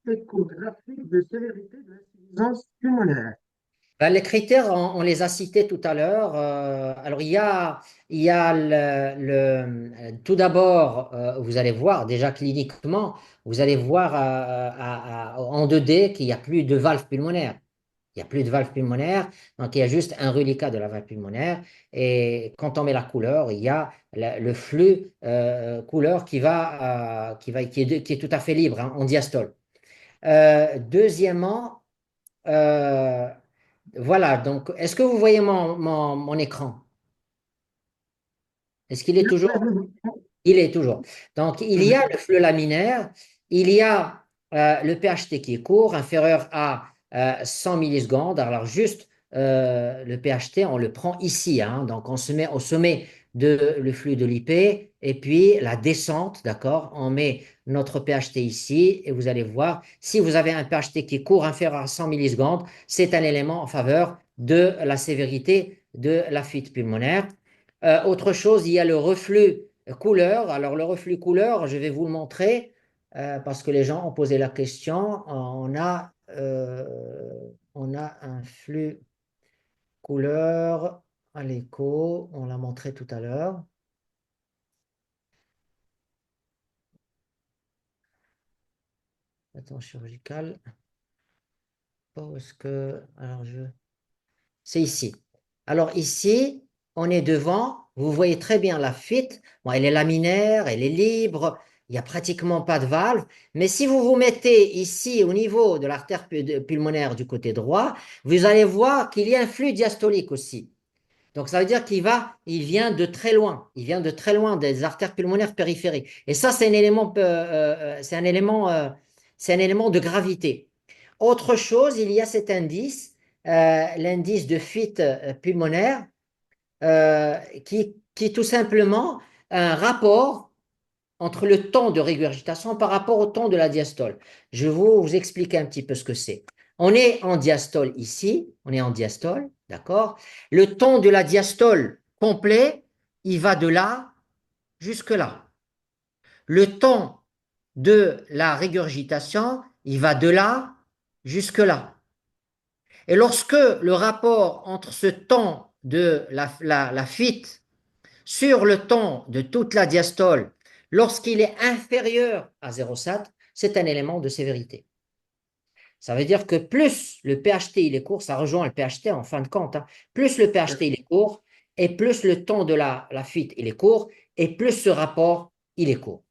échographiques de sévérité de l'insuffisance pulmonaire? Ben, les critères, on les a cités tout à l'heure. Alors, il y a tout d'abord, vous allez voir déjà cliniquement, vous allez voir en 2D qu'il n'y a plus de valve pulmonaire. Il n'y a plus de valve pulmonaire, donc il y a juste un reliquat de la valve pulmonaire. Et quand on met la couleur, il y a le flux couleur qui est tout à fait libre hein, en diastole. Deuxièmement, euh, voilà, donc est-ce que vous voyez mon écran? Est-ce qu'il est Là, toujours? Il est toujours. Donc, il y a le flux laminaire il y a le pHT qui est court, inférieur à 100 millisecondes. Alors juste le pHT, on le prend ici, hein. Donc on se met au sommet de le flux de l'IP et puis la descente, d'accord? On met notre pHT ici et vous allez voir, si vous avez un pHT qui est court, inférieur à 100 millisecondes, c'est un élément en faveur de la sévérité de la fuite pulmonaire. Autre chose, il y a le reflux couleur. Alors le reflux couleur, je vais vous le montrer parce que les gens ont posé la question. On a un flux couleur à l'écho, on l'a montré tout à l'heure. Attends, chirurgical. Où est-ce que. Alors, c'est ici. Alors, ici, on est devant. Vous voyez très bien la fuite. Bon, elle est laminaire, elle est libre. Il n'y a pratiquement pas de valve. Mais si vous vous mettez ici au niveau de l'artère pulmonaire du côté droit, vous allez voir qu'il y a un flux diastolique aussi. Donc, ça veut dire il vient de très loin. Il vient de très loin des artères pulmonaires périphériques. Et ça, c'est un élément de gravité. Autre chose, il y a cet indice, l'indice de fuite pulmonaire, qui est tout simplement un rapport entre le temps de régurgitation par rapport au temps de la diastole. Je vais vous expliquer un petit peu ce que c'est. On est en diastole ici, on est en diastole, d'accord? Le temps de la diastole complet, il va de là jusque là. Le temps de la régurgitation, il va de là jusque là. Et lorsque le rapport entre ce temps de la fuite sur le temps de toute la diastole, lorsqu'il est inférieur à 0,7, c'est un élément de sévérité. Ça veut dire que plus le pHT il est court, ça rejoint le pHT en fin de compte, hein, plus le pHT il est court, et plus le temps de la fuite il est court, et plus ce rapport il est court.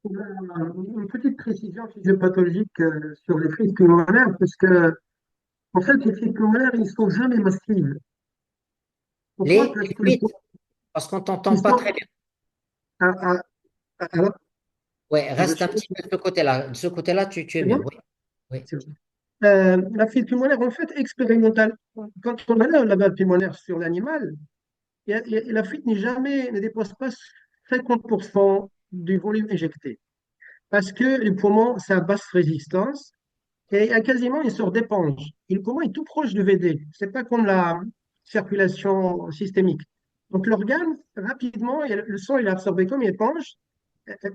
Une petite précision physiopathologique sur les fuites pulmonaires, parce que, en fait, les fuites pulmonaires, ils ne sont jamais massives. Pourquoi? Parce Les que fuites, parce qu'on ne t'entend ils pas sont très bien. à, à- à- Ouais, je reste un sais pas petit si peu de ce côté-là. De ce côté-là, tu es c'est mieux. bon. Oui, oui. C'est bon. La fuite pulmonaire, en fait, expérimentale. Quand on a la valve pulmonaire sur l'animal, la fuite ne dépasse pas 50% du volume éjecté. Parce que le poumon, c'est à basse résistance et il y a quasiment une sorte d'éponge. Et le poumon est tout proche du VD. C'est pas comme la circulation systémique. Donc l'organe, rapidement, le sang il est absorbé comme une éponge,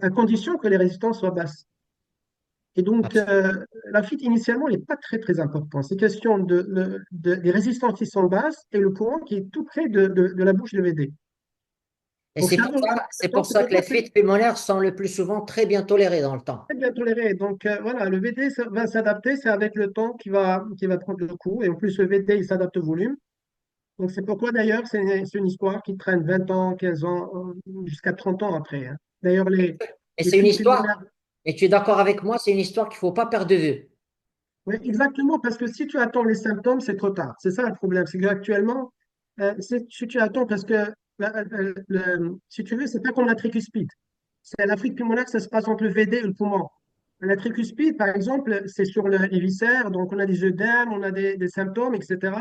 à condition que les résistances soient basses. Et donc, la fuite initialement n'est pas très très importante. C'est question des résistances qui sont basses et le poumon qui est tout près de la bouche de VD. Et Donc, c'est pour donc, c'est ça que pourquoi les c'est fuites pulmonaires sont le plus souvent très bien tolérées dans le temps. très bien toléré. Donc, voilà, le VD va s'adapter. C'est avec le temps qui va prendre le coup. Et en plus, le VD, il s'adapte au volume. Donc, c'est pourquoi d'ailleurs, c'est une histoire qui traîne 20 ans, 15 ans, jusqu'à 30 ans après, hein. D'ailleurs, Et les c'est une fuites pulmonaires. histoire, et tu es d'accord avec moi, c'est une histoire qu'il ne faut pas perdre de vue. Oui, exactement, parce que si tu attends les symptômes, c'est trop tard. C'est ça le problème. C'est qu'actuellement, si tu attends, parce que si tu veux, c'est pas comme la tricuspide. C'est la fuite pulmonaire, ça se passe entre le VD et le poumon. La tricuspide, par exemple, c'est sur les viscères, donc on a des œdèmes, on a des symptômes, etc.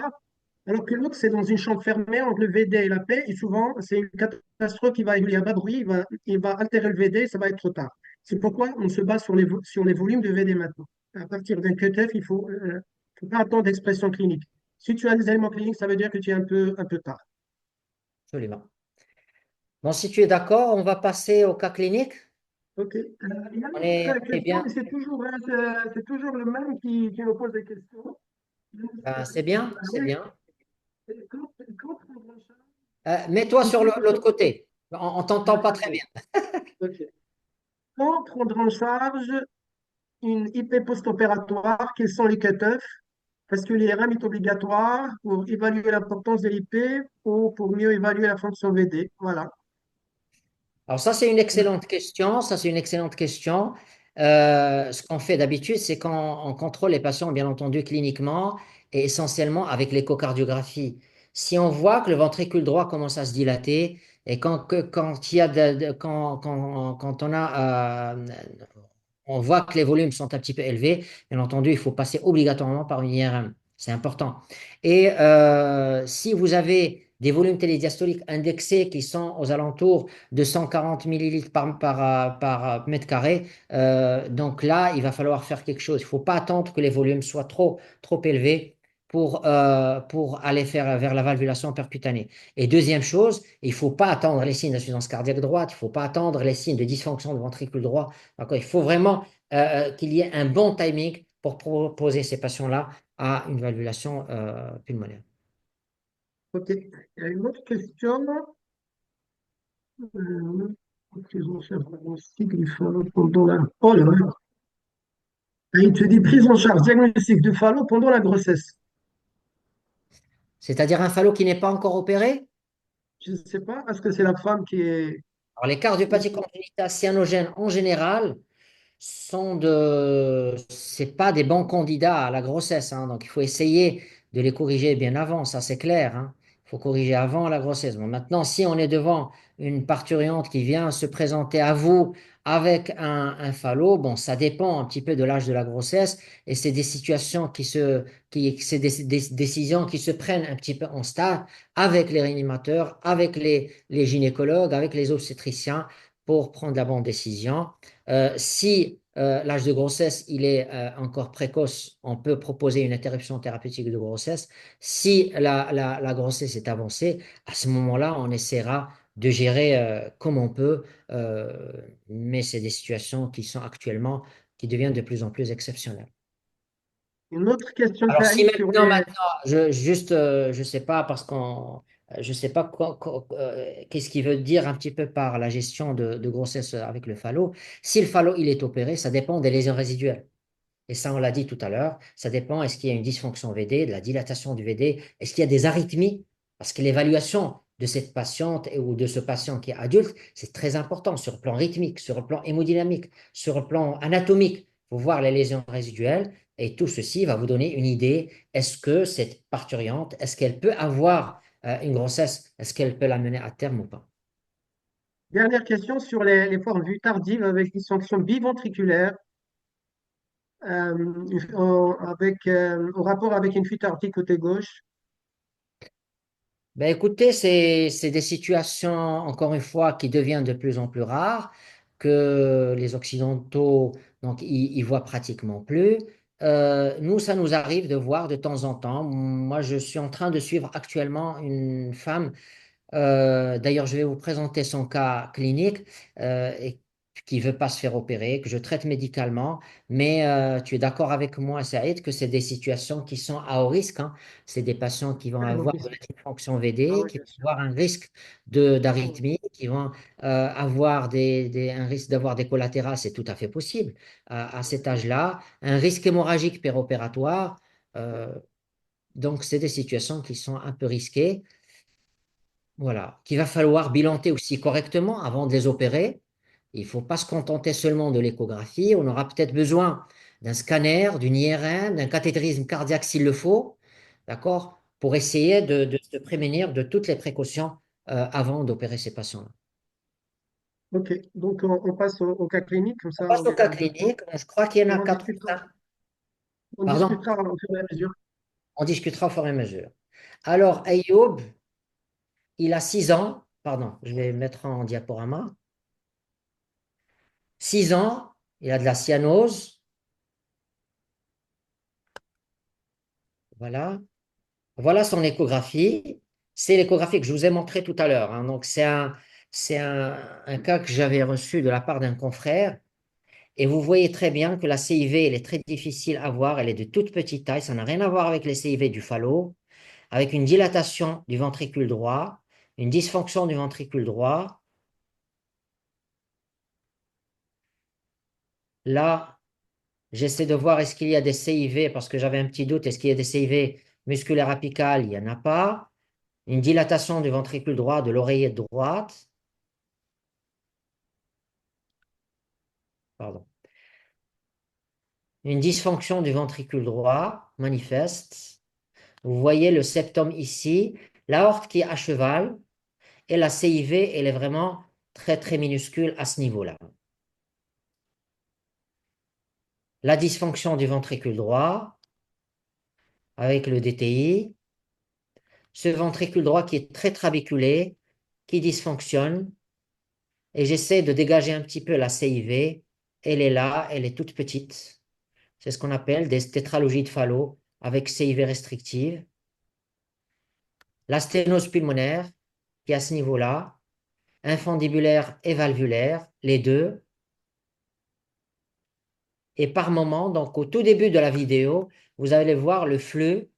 Alors que l'autre, c'est dans une chambre fermée entre le VD et la paix, et souvent, c'est une catastrophe il y a pas de bruit, il va altérer le VD, ça va être trop tard. C'est pourquoi on se base sur les volumes de VD maintenant. À partir d'un QTF, faut pas attendre d'expression clinique. Si tu as des éléments cliniques, ça veut dire que tu es un peu tard. Absolument. Bon, si tu es d'accord, on va passer au cas clinique. OK. Il y a On une autre est question, bien. mais c'est toujours le même qui nous pose des questions. Ben, c'est bien, c'est Oui. bien. Quand prendre en charge Mets-toi une sur l'autre hypo- côté. On ne t'entend pas très bien. Ok. Quand prendre en charge une IP post-opératoire, quels sont les cut-offs? Parce que l'IRM est obligatoire pour évaluer l'importance de l'IP ou pour mieux évaluer la fonction VD. Voilà. Alors ça, c'est une excellente question. Ça, c'est une excellente question. Ce qu'on fait d'habitude, c'est qu'on contrôle les patients, bien entendu, cliniquement et essentiellement avec l'échocardiographie. Si on voit que le ventricule droit commence à se dilater, Et quand il y a quand on voit que les volumes sont un petit peu élevés, bien entendu, il faut passer obligatoirement par une IRM. C'est important. Et si vous avez des volumes télédiastoliques indexés qui sont aux alentours de 140 millilitres par mètre carré, donc là, il va falloir faire quelque chose. Il ne faut pas attendre que les volumes soient trop élevés pour aller faire vers la valvulation percutanée. Et deuxième chose, il ne faut pas attendre les signes d'insuffisance cardiaque droite, il ne faut pas attendre les signes de dysfonction du ventricule droit. D'accord. Il faut vraiment qu'il y ait un bon timing pour proposer ces patients-là à une valvulation pulmonaire. Ok. Il y a une autre question. Prise en charge diagnostic du fallot pendant la... Oh là là. Ah, il te dit prise en charge diagnostic du fallot pendant la grossesse. C'est-à-dire un phallo qui n'est pas encore opéré. Je ne sais pas, est-ce que c'est la femme qui est... Alors, les cardiopathies congénitales cyanogènes en général, c'est pas des bons candidats à la grossesse, hein. Donc, il faut essayer de les corriger bien avant, ça c'est clair, hein. Il faut corriger avant la grossesse. Bon, maintenant, si on est devant une parturiente qui vient se présenter à vous avec un phallo, bon, ça dépend un petit peu de l'âge de la grossesse et c'est des situations c'est des décisions qui se prennent un petit peu en stade avec les réanimateurs, avec les gynécologues, avec les obstétriciens pour prendre la bonne décision. Si l'âge de grossesse il est encore précoce, on peut proposer une interruption thérapeutique de grossesse. Si la grossesse est avancée, à ce moment-là, on essaiera de gérer comme on peut, euh, mais c'est des situations qui deviennent de plus en plus exceptionnelles. Une autre question, Alors, si Saïd, sur les... maintenant, je sais pas parce je sais pas qu'est-ce qu'il veut dire un petit peu par la gestion de grossesse avec le phallo. Si le phallo il est opéré, ça dépend des lésions résiduelles. Et ça, on l'a dit tout à l'heure, ça dépend, est-ce qu'il y a une dysfonction VD, de la dilatation du VD, est-ce qu'il y a des arythmies? Parce que l'évaluation de cette patiente ou de ce patient qui est adulte, c'est très important sur le plan rythmique, sur le plan hémodynamique, sur le plan anatomique. Il faut voir les lésions résiduelles et tout ceci va vous donner une idée. Est-ce que cette parturiente, est-ce qu'elle peut avoir une grossesse? Est-ce qu'elle peut la mener à terme ou pas? Dernière question sur les formes vues tardives avec dysfonction biventriculaire, en rapport avec une fuite aortique côté gauche. Ben écoutez, c'est des situations, encore une fois, qui deviennent de plus en plus rares, que les Occidentaux, donc, ils voient pratiquement plus. Nous, ça nous arrive de voir de temps en temps. Moi, je suis en train de suivre actuellement une femme d'ailleurs, je vais vous présenter son cas clinique et qui ne veut pas se faire opérer, que je traite médicalement. Mais tu es d'accord avec moi, Saïd, que c'est des situations qui sont à haut risque, hein. C'est des patients qui vont Ouais, avoir donc, de la dysfonction ah VD, ouais, qui bien vont sûr. avoir un risque d'arythmie, qui vont avoir un risque d'avoir des collatérales, c'est tout à fait possible à cet âge-là. Un risque hémorragique péropératoire. euh, donc, c'est des situations qui sont un peu risquées. Voilà, qu'il va falloir bilanter aussi correctement avant de les opérer. Il ne faut pas se contenter seulement de l'échographie. On aura peut-être besoin d'un scanner, d'une IRM, d'un cathétérisme cardiaque s'il le faut, d'accord, pour essayer de se prémunir de toutes les précautions avant d'opérer ces patients-là. Ok, donc on passe au cas clinique, comme On ça passe on au cas est deux points. clinique. Je crois qu'il y en Et a quatre ou cinq. on Pardon, discutera au fur et à mesure. on discutera au fur et à mesure. Alors, Ayoub, il a 6 ans. Pardon, je vais mettre en diaporama. 6 ans, il a de la cyanose. Voilà. Voilà son échographie. C'est l'échographie que je vous ai montré tout à l'heure, hein. Donc, un cas que j'avais reçu de la part d'un confrère. Et vous voyez très bien que la CIV, elle est très difficile à voir. Elle est de toute petite taille. Ça n'a rien à voir avec les CIV du phallo. Avec une dilatation du ventricule droit, une dysfonction du ventricule droit. Là, j'essaie de voir est-ce qu'il y a des CIV, parce que j'avais un petit doute. Est-ce qu'il y a des CIV musculaires apicales? Il n'y en a pas. Une dilatation du ventricule droit de l'oreillette droite. Pardon. Une dysfonction du ventricule droit manifeste. Vous voyez le septum ici, l'aorte qui est à cheval et la CIV, elle est vraiment très, très minuscule à ce niveau-là. La dysfonction du ventricule droit avec le DTI. Ce ventricule droit qui est très trabiculé, qui dysfonctionne, et j'essaie de dégager un petit peu la CIV. Elle est là, elle est toute petite. C'est ce qu'on appelle des tétralogies de Fallot avec CIV restrictive. La sténose pulmonaire qui est à ce niveau-là, infundibulaire et valvulaire, les deux. Et par moment, donc au tout début de la vidéo, vous allez voir le flux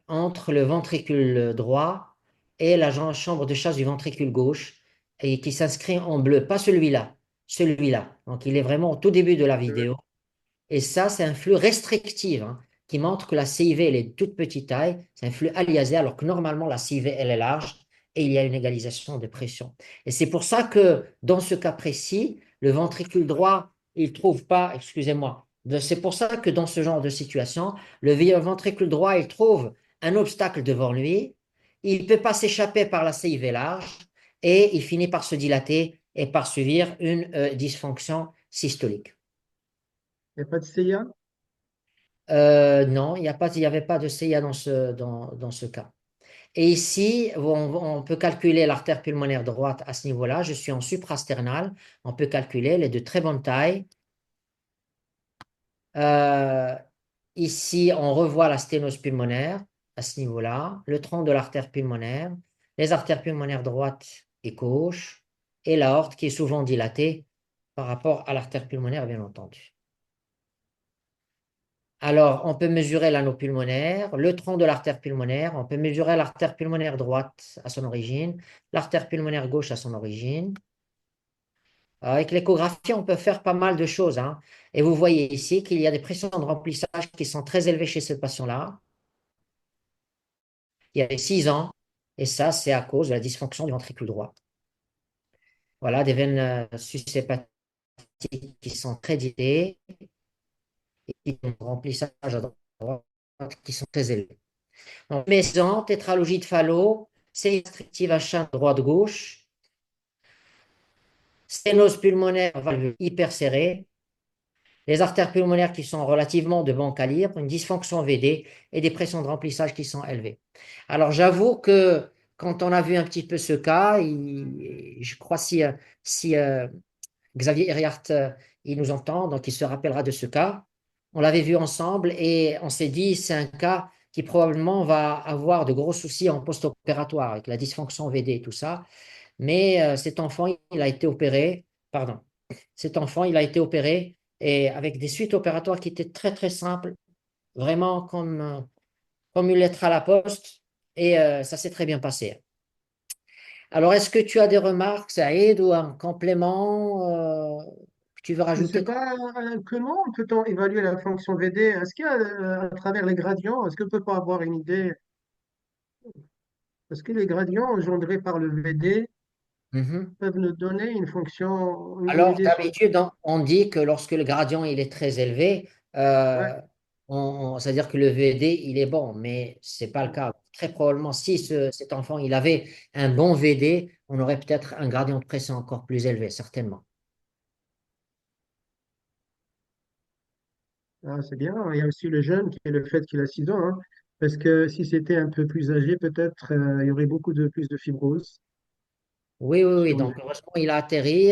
entre le ventricule droit et la chambre de chasse du ventricule gauche et qui s'inscrit en bleu, pas celui-là, celui-là. Donc il est vraiment au tout début de la vidéo. Et ça, c'est un flux restrictif hein, qui montre que la CIV, elle est de toute petite taille. C'est un flux aliasé, alors que normalement, la CIV, elle est large et il y a une égalisation de pression. Et c'est pour ça que dans ce cas précis, le ventricule droit, il ne trouve pas, excusez-moi, c'est pour ça que dans ce genre de situation, le ventricule droit, il trouve un obstacle devant lui. Il ne peut pas s'échapper par la CIV large et il finit par se dilater et par subir une dysfonction systolique. Il n'y a pas de CIA? Non, il n'y avait pas de CIA dans ce cas. Et ici, on peut calculer l'artère pulmonaire droite à ce niveau-là. Je suis en suprasternal. On peut calculer, elle est de très bonne taille. Euh, Ici, on revoit la sténose pulmonaire à ce niveau-là, le tronc de l'artère pulmonaire, les artères pulmonaires droite et gauche, et l'aorte qui est souvent dilatée par rapport à l'artère pulmonaire, bien entendu. Alors, on peut mesurer l'anneau pulmonaire, le tronc de l'artère pulmonaire, on peut mesurer l'artère pulmonaire droite à son origine, l'artère pulmonaire gauche à son origine. Avec l'échographie, on peut faire pas mal de choses, hein. Et vous voyez ici qu'il y a des pressions de remplissage qui sont très élevées chez ce patient-là. Il y a 6 ans, et ça, c'est à cause de la dysfonction du ventricule droit. Voilà, des veines sushépatiques qui sont très dilatées et des remplissages à droite qui sont très élevés. Donc, maison, tétralogie de Fallot, série restrictive à champ droite-gauche, sténose pulmonaire valvule hyper serrée, les artères pulmonaires qui sont relativement de bon calibre, une dysfonction VD et des pressions de remplissage qui sont élevées. Alors, j'avoue que quand on a vu un petit peu ce cas, je crois si Xavier Hériart, il nous entend, donc il se rappellera de ce cas. On l'avait vu ensemble et on s'est dit, c'est un cas qui probablement va avoir de gros soucis en post-opératoire avec la dysfonction VD et tout ça. Mais cet enfant, il a été opéré, pardon, cet enfant, il a été opéré et avec des suites opératoires qui étaient très, très simples, vraiment comme une lettre à la poste et ça s'est très bien passé. Alors, est-ce que tu as des remarques, Saïd, ou un complément que tu veux Je ne sais rajouter? pas comment peut-on évaluer la fonction VD. Est-ce qu'il y a, à travers les gradients, est-ce qu'on peut pas avoir une idée? Est-ce que les gradients engendrés par le VD Mhm. peuvent nous donner une fonction, une Alors, idée sur le... d'habitude, on dit que lorsque le gradient il est très élevé, Ouais. euh, c'est-à-dire que le VD, il est bon, mais ce n'est pas le cas. Très probablement, si cet enfant il avait un bon VD, on aurait peut-être un gradient de pression encore plus élevé, certainement. Ah, c'est bien. Il y a aussi le jeune qui est le fait qu'il a 6 ans, hein. Parce que si c'était un peu plus âgé, peut-être il y aurait beaucoup de plus de fibrose Oui, oui, oui. sur Donc, le... heureusement, il a atterri.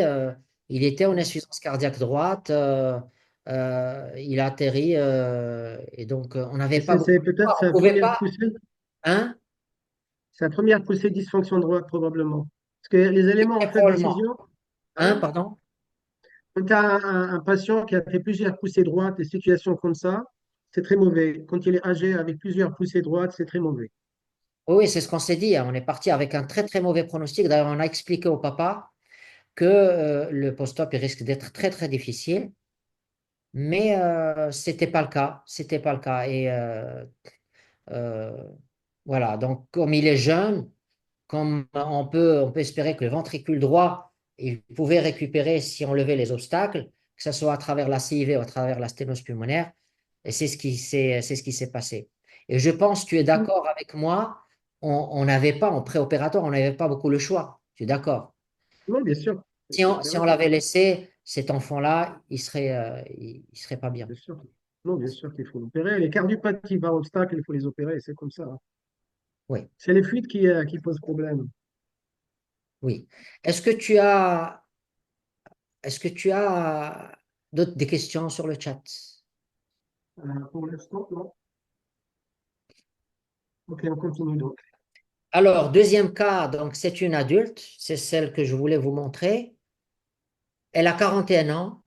Il était en insuffisance cardiaque droite. Il a atterri. Et donc, on n'avait Et pas beaucoup c'est de choix. peut-être On ne pouvait pas. Hein? sa première poussée de dysfonction droite, probablement. Parce que les éléments, en Très fait, probablement. décision, Hein, hein, pardon? quand tu as un patient qui a fait plusieurs poussées droites, des situations comme ça, c'est très mauvais. Quand il est âgé avec plusieurs poussées droites, c'est très mauvais. Oui, oui, c'est ce qu'on s'est dit, hein. On est parti avec un très, très mauvais pronostic. D'ailleurs, on a expliqué au papa que le post-op il risque d'être très, très difficile. Mais c'était pas le cas. C'était pas le cas. Et euh, voilà. Donc, comme il est jeune, comme on peut espérer que le ventricule droit, il pouvait récupérer si on levait les obstacles, que ce soit à travers la CIV ou à travers la sténose pulmonaire. Et c'est ce qui s'est passé. Et je pense, tu es d'accord avec moi, on n'avait pas, en préopératoire, on n'avait pas beaucoup le choix. Tu es d'accord? Non, bien sûr, Si on évidemment, l'avait laissé, cet enfant-là, il serait pas bien. bien sûr. Non, bien sûr qu'il faut l'opérer. Les cardiopathies par obstacle, il faut les opérer, c'est comme ça, hein. Oui, C'est les fuites qui posent problème. oui. Est-ce que tu as, est-ce que tu as des questions sur le chat? Pour l'instant, non. Ok, on continue donc. Alors, deuxième cas, donc c'est une adulte, c'est celle que je voulais vous montrer. Elle a 41 ans,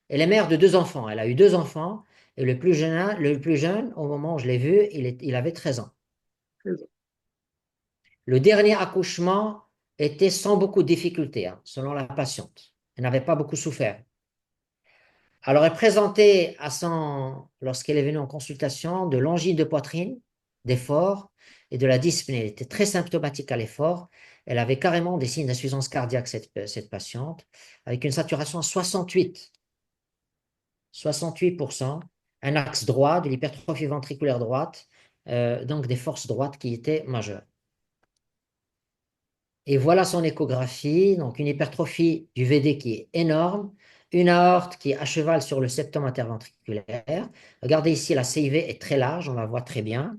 elle est mère de deux enfants. Elle a eu deux enfants, et le plus jeune, au moment où je l'ai vu, il avait 13 ans. Le dernier accouchement était sans beaucoup de difficultés, hein, selon la patiente. Elle n'avait pas beaucoup souffert. Alors, elle présentait lorsqu'elle est venue en consultation, de l'angine de poitrine, d'effort et de la dyspnée. Elle était très symptomatique à l'effort. Elle avait carrément des signes d'insuffisance cardiaque, cette patiente, avec une saturation à 68%, un axe droit, de l'hypertrophie ventriculaire droite, donc des forces droites qui étaient majeures. Et voilà son échographie, donc une hypertrophie du VD qui est énorme, une aorte qui est à cheval sur le septum interventriculaire. Regardez ici, la CIV est très large, on la voit très bien.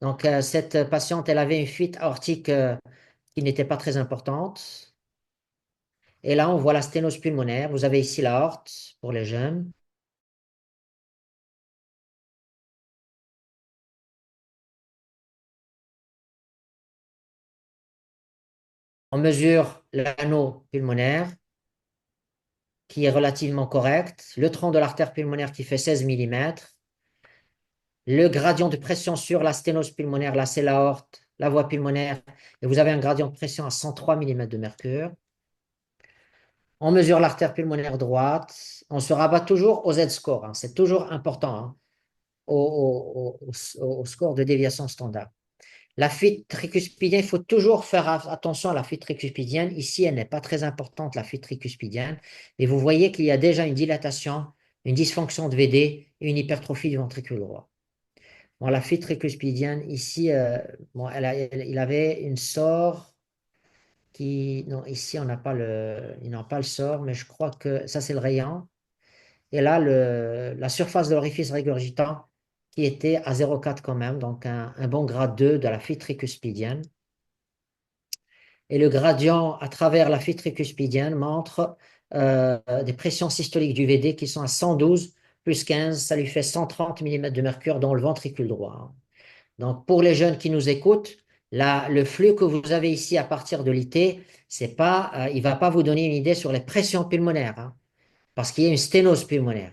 Donc, cette patiente, elle avait une fuite aortique qui n'était pas très importante. Et là, on voit la sténose pulmonaire. Vous avez ici l'aorte pour les jeunes. On mesure l'anneau pulmonaire qui est relativement correct, le tronc de l'artère pulmonaire qui fait 16 mm, le gradient de pression sur la sténose pulmonaire, là c'est l'aorte, la voie pulmonaire, et vous avez un gradient de pression à 103 mm de mercure. On mesure l'artère pulmonaire droite, on se rabat toujours au Z-score, hein, c'est toujours important, hein, au score de déviation standard. La fuite tricuspidienne, il faut toujours faire attention à la fuite tricuspidienne. Ici, elle n'est pas très importante, la fuite tricuspidienne. Et vous voyez qu'il y a déjà une dilatation, une dysfonction de VD et une hypertrophie du ventricule droit. Bon, la fuite tricuspidienne, ici, bon, il avait une SOR qui... Non, ici, on n'a pas il n'a pas le SOR, mais je crois que ça, c'est le rayon. Et là, la surface de l'orifice régurgitant qui était à 0,4 quand même, donc un bon grade 2 de la fuite tricuspidienne. Et le gradient à travers la fuite tricuspidienne montre des pressions systoliques du VD qui sont à 112 plus 15, ça lui fait 130 mm de mercure dans le ventricule droit. Donc, pour les jeunes qui nous écoutent, le flux que vous avez ici à partir de l'IT, c'est pas, il ne va pas vous donner une idée sur les pressions pulmonaires, hein, parce qu'il y a une sténose pulmonaire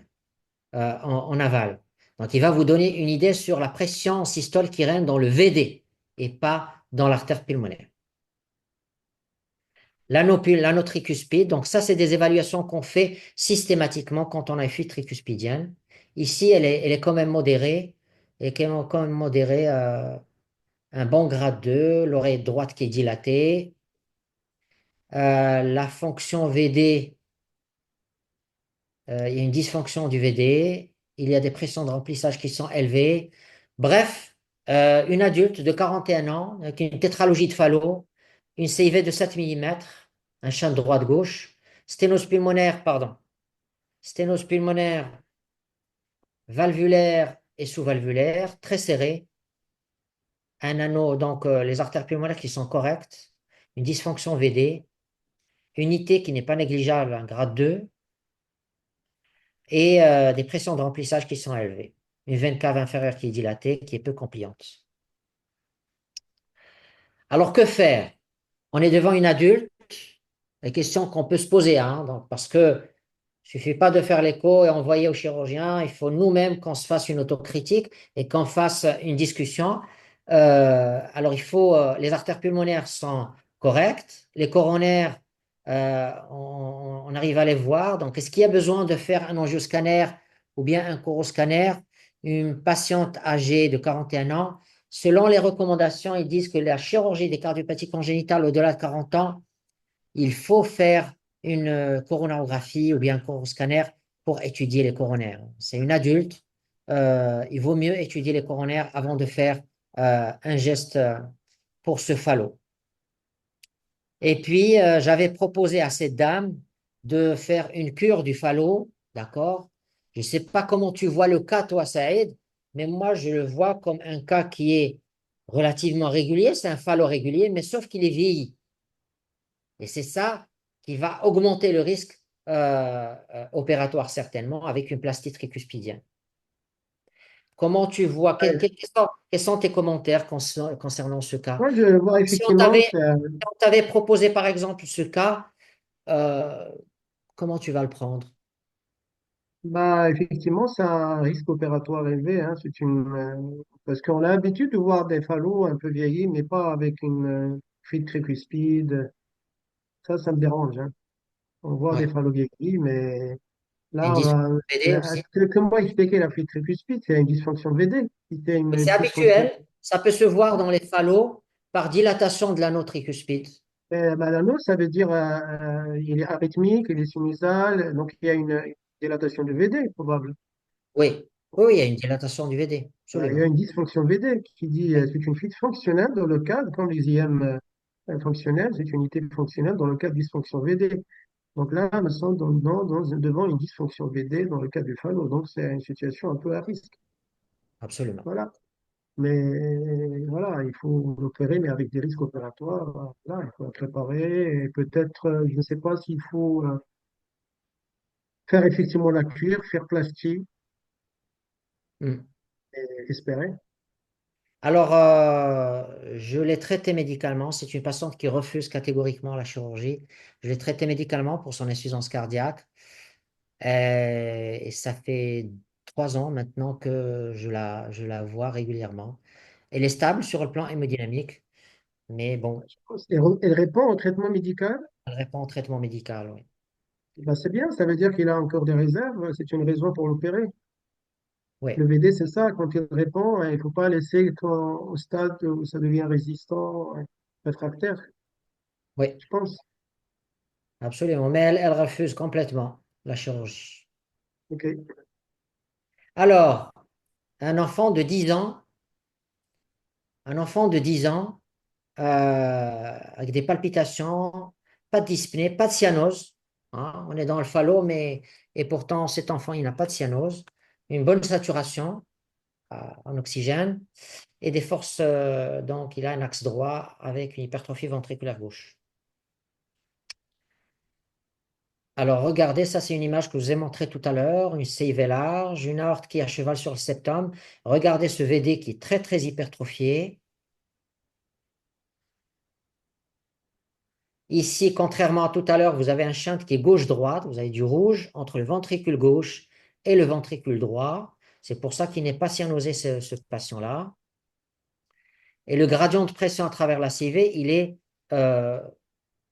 en aval. Donc, il va vous donner une idée sur la pression en systole qui règne dans le VD et pas dans l'artère pulmonaire. L'anneau tricuspide, donc ça, c'est des évaluations qu'on fait systématiquement quand on a une fuite tricuspidienne. Ici, elle est quand même modérée, et quand même modérée, un bon grade 2, l'oreille droite qui est dilatée. La fonction VD, il y a une dysfonction du VD, il y a des pressions de remplissage qui sont élevées. Bref, une adulte de 41 ans, avec une tétralogie de Fallot, une CIV de 7 mm, un champ de droite-gauche, sténose pulmonaire, pardon, sténose pulmonaire valvulaire et sous-valvulaire, très serré, un anneau, donc les artères pulmonaires qui sont correctes, une dysfonction VD, une IT qui n'est pas négligeable, un grade 2, et des pressions de remplissage qui sont élevées. Une veine cave inférieure qui est dilatée, qui est peu compliante. Alors, que faire? On est devant une adulte, la question qu'on peut se poser, hein, donc, parce que Il ne suffit pas de faire l'écho et envoyer au chirurgien. Il faut nous-mêmes qu'on se fasse une autocritique et qu'on fasse une discussion. Alors, les artères pulmonaires sont correctes. Les coronaires, on arrive à les voir. Donc, est-ce qu'il y a besoin de faire un angioscanner ou bien un coroscanner? Une patiente âgée de 41 ans, selon les recommandations, ils disent que la chirurgie des cardiopathies congénitales au-delà de 40 ans, il faut faire une coronarographie ou bien un coroscanner pour étudier les coronaires. C'est une adulte, il vaut mieux étudier les coronaires avant de faire un geste pour ce phallo. Et puis, j'avais proposé à cette dame de faire une cure du phallo, d'accord? Je ne sais pas comment tu vois le cas, toi, Saïd, mais moi, je le vois comme un cas qui est relativement régulier. C'est un phallo régulier, mais sauf qu'il est vieilli. Et c'est ça qui va augmenter le risque opératoire certainement avec une plastite tricuspidienne. Comment tu vois, Ouais. quels sont tes commentaires concernant ce cas? Moi, je vois Si on effectivement, t'avait proposé par exemple ce cas, euh, comment tu vas le prendre? bah, effectivement, c'est un risque opératoire élevé. Hein, parce qu'on a l'habitude de voir des phallos un peu vieillis, mais pas avec une fuite tricuspide. Ça me dérange. Hein. On voit des Ouais. phallos vieillis, mais Une là, dysfonction VD aussi. comment expliquer la fuite tricuspide? C'est une dysfonction VD. Si c'est Et une c'est dysfonction. habituel, ça peut se voir dans les phallos par dilatation de l'anneau tricuspide. Bah, l'anneau, ça veut dire il est arythmique, il est sinusal, donc il y a une dilatation du VD probable. Oui, oui, oui, il y a une dilatation du VD, Il y a absolument. une dysfonction VD qui dit Oui, c'est une fuite fonctionnelle dans le cadre, comme les IM fonctionnels, c'est une unité fonctionnelle dans le cas de dysfonction VD. Donc là, nous sommes devant une dysfonction VD dans le cas du phallo, donc c'est une situation un peu à risque. absolument. Voilà. Mais voilà, il faut l'opérer, mais avec des risques opératoires. Voilà, il faut la préparer et peut-être, je ne sais pas s'il faut faire effectivement la cuire, faire plastique Hmm. et espérer. Alors, je l'ai traité médicalement. C'est une patiente qui refuse catégoriquement la chirurgie. Je l'ai traité médicalement pour son insuffisance cardiaque. Et ça fait 3 ans maintenant que je la vois régulièrement. Elle est stable sur le plan hémodynamique, mais bon, Elle répond au traitement médical. elle répond au traitement médical. Oui. Ben, c'est bien, ça veut dire qu'il a encore des réserves. C'est une raison pour l'opérer. Oui, Le VD, c'est ça, quand il répond, il ne faut pas laisser au stade où ça devient résistant, réfractaire, oui, je pense. absolument. Mais elle refuse complètement la chirurgie. OK. Alors, un enfant de 10 ans, un enfant de 10 ans avec des palpitations, pas de dyspnée, pas de cyanose. Hein. On est dans le phallo, mais et pourtant cet enfant, il n'a pas de cyanose. Une bonne saturation en oxygène et des forces, donc il a un axe droit avec une hypertrophie ventriculaire gauche. Alors regardez, ça c'est une image que je vous ai montrée tout à l'heure, une CIV large, une aorte qui est à cheval sur le septum. Regardez ce VD qui est très très hypertrophié. Ici, contrairement à tout à l'heure, vous avez un shunt qui est gauche-droite. Vous avez du rouge entre le ventricule gauche et le ventricule droit. C'est pour ça qu'il n'est pas cyanosé, ce patient-là. Et le gradient de pression à travers la CV, euh,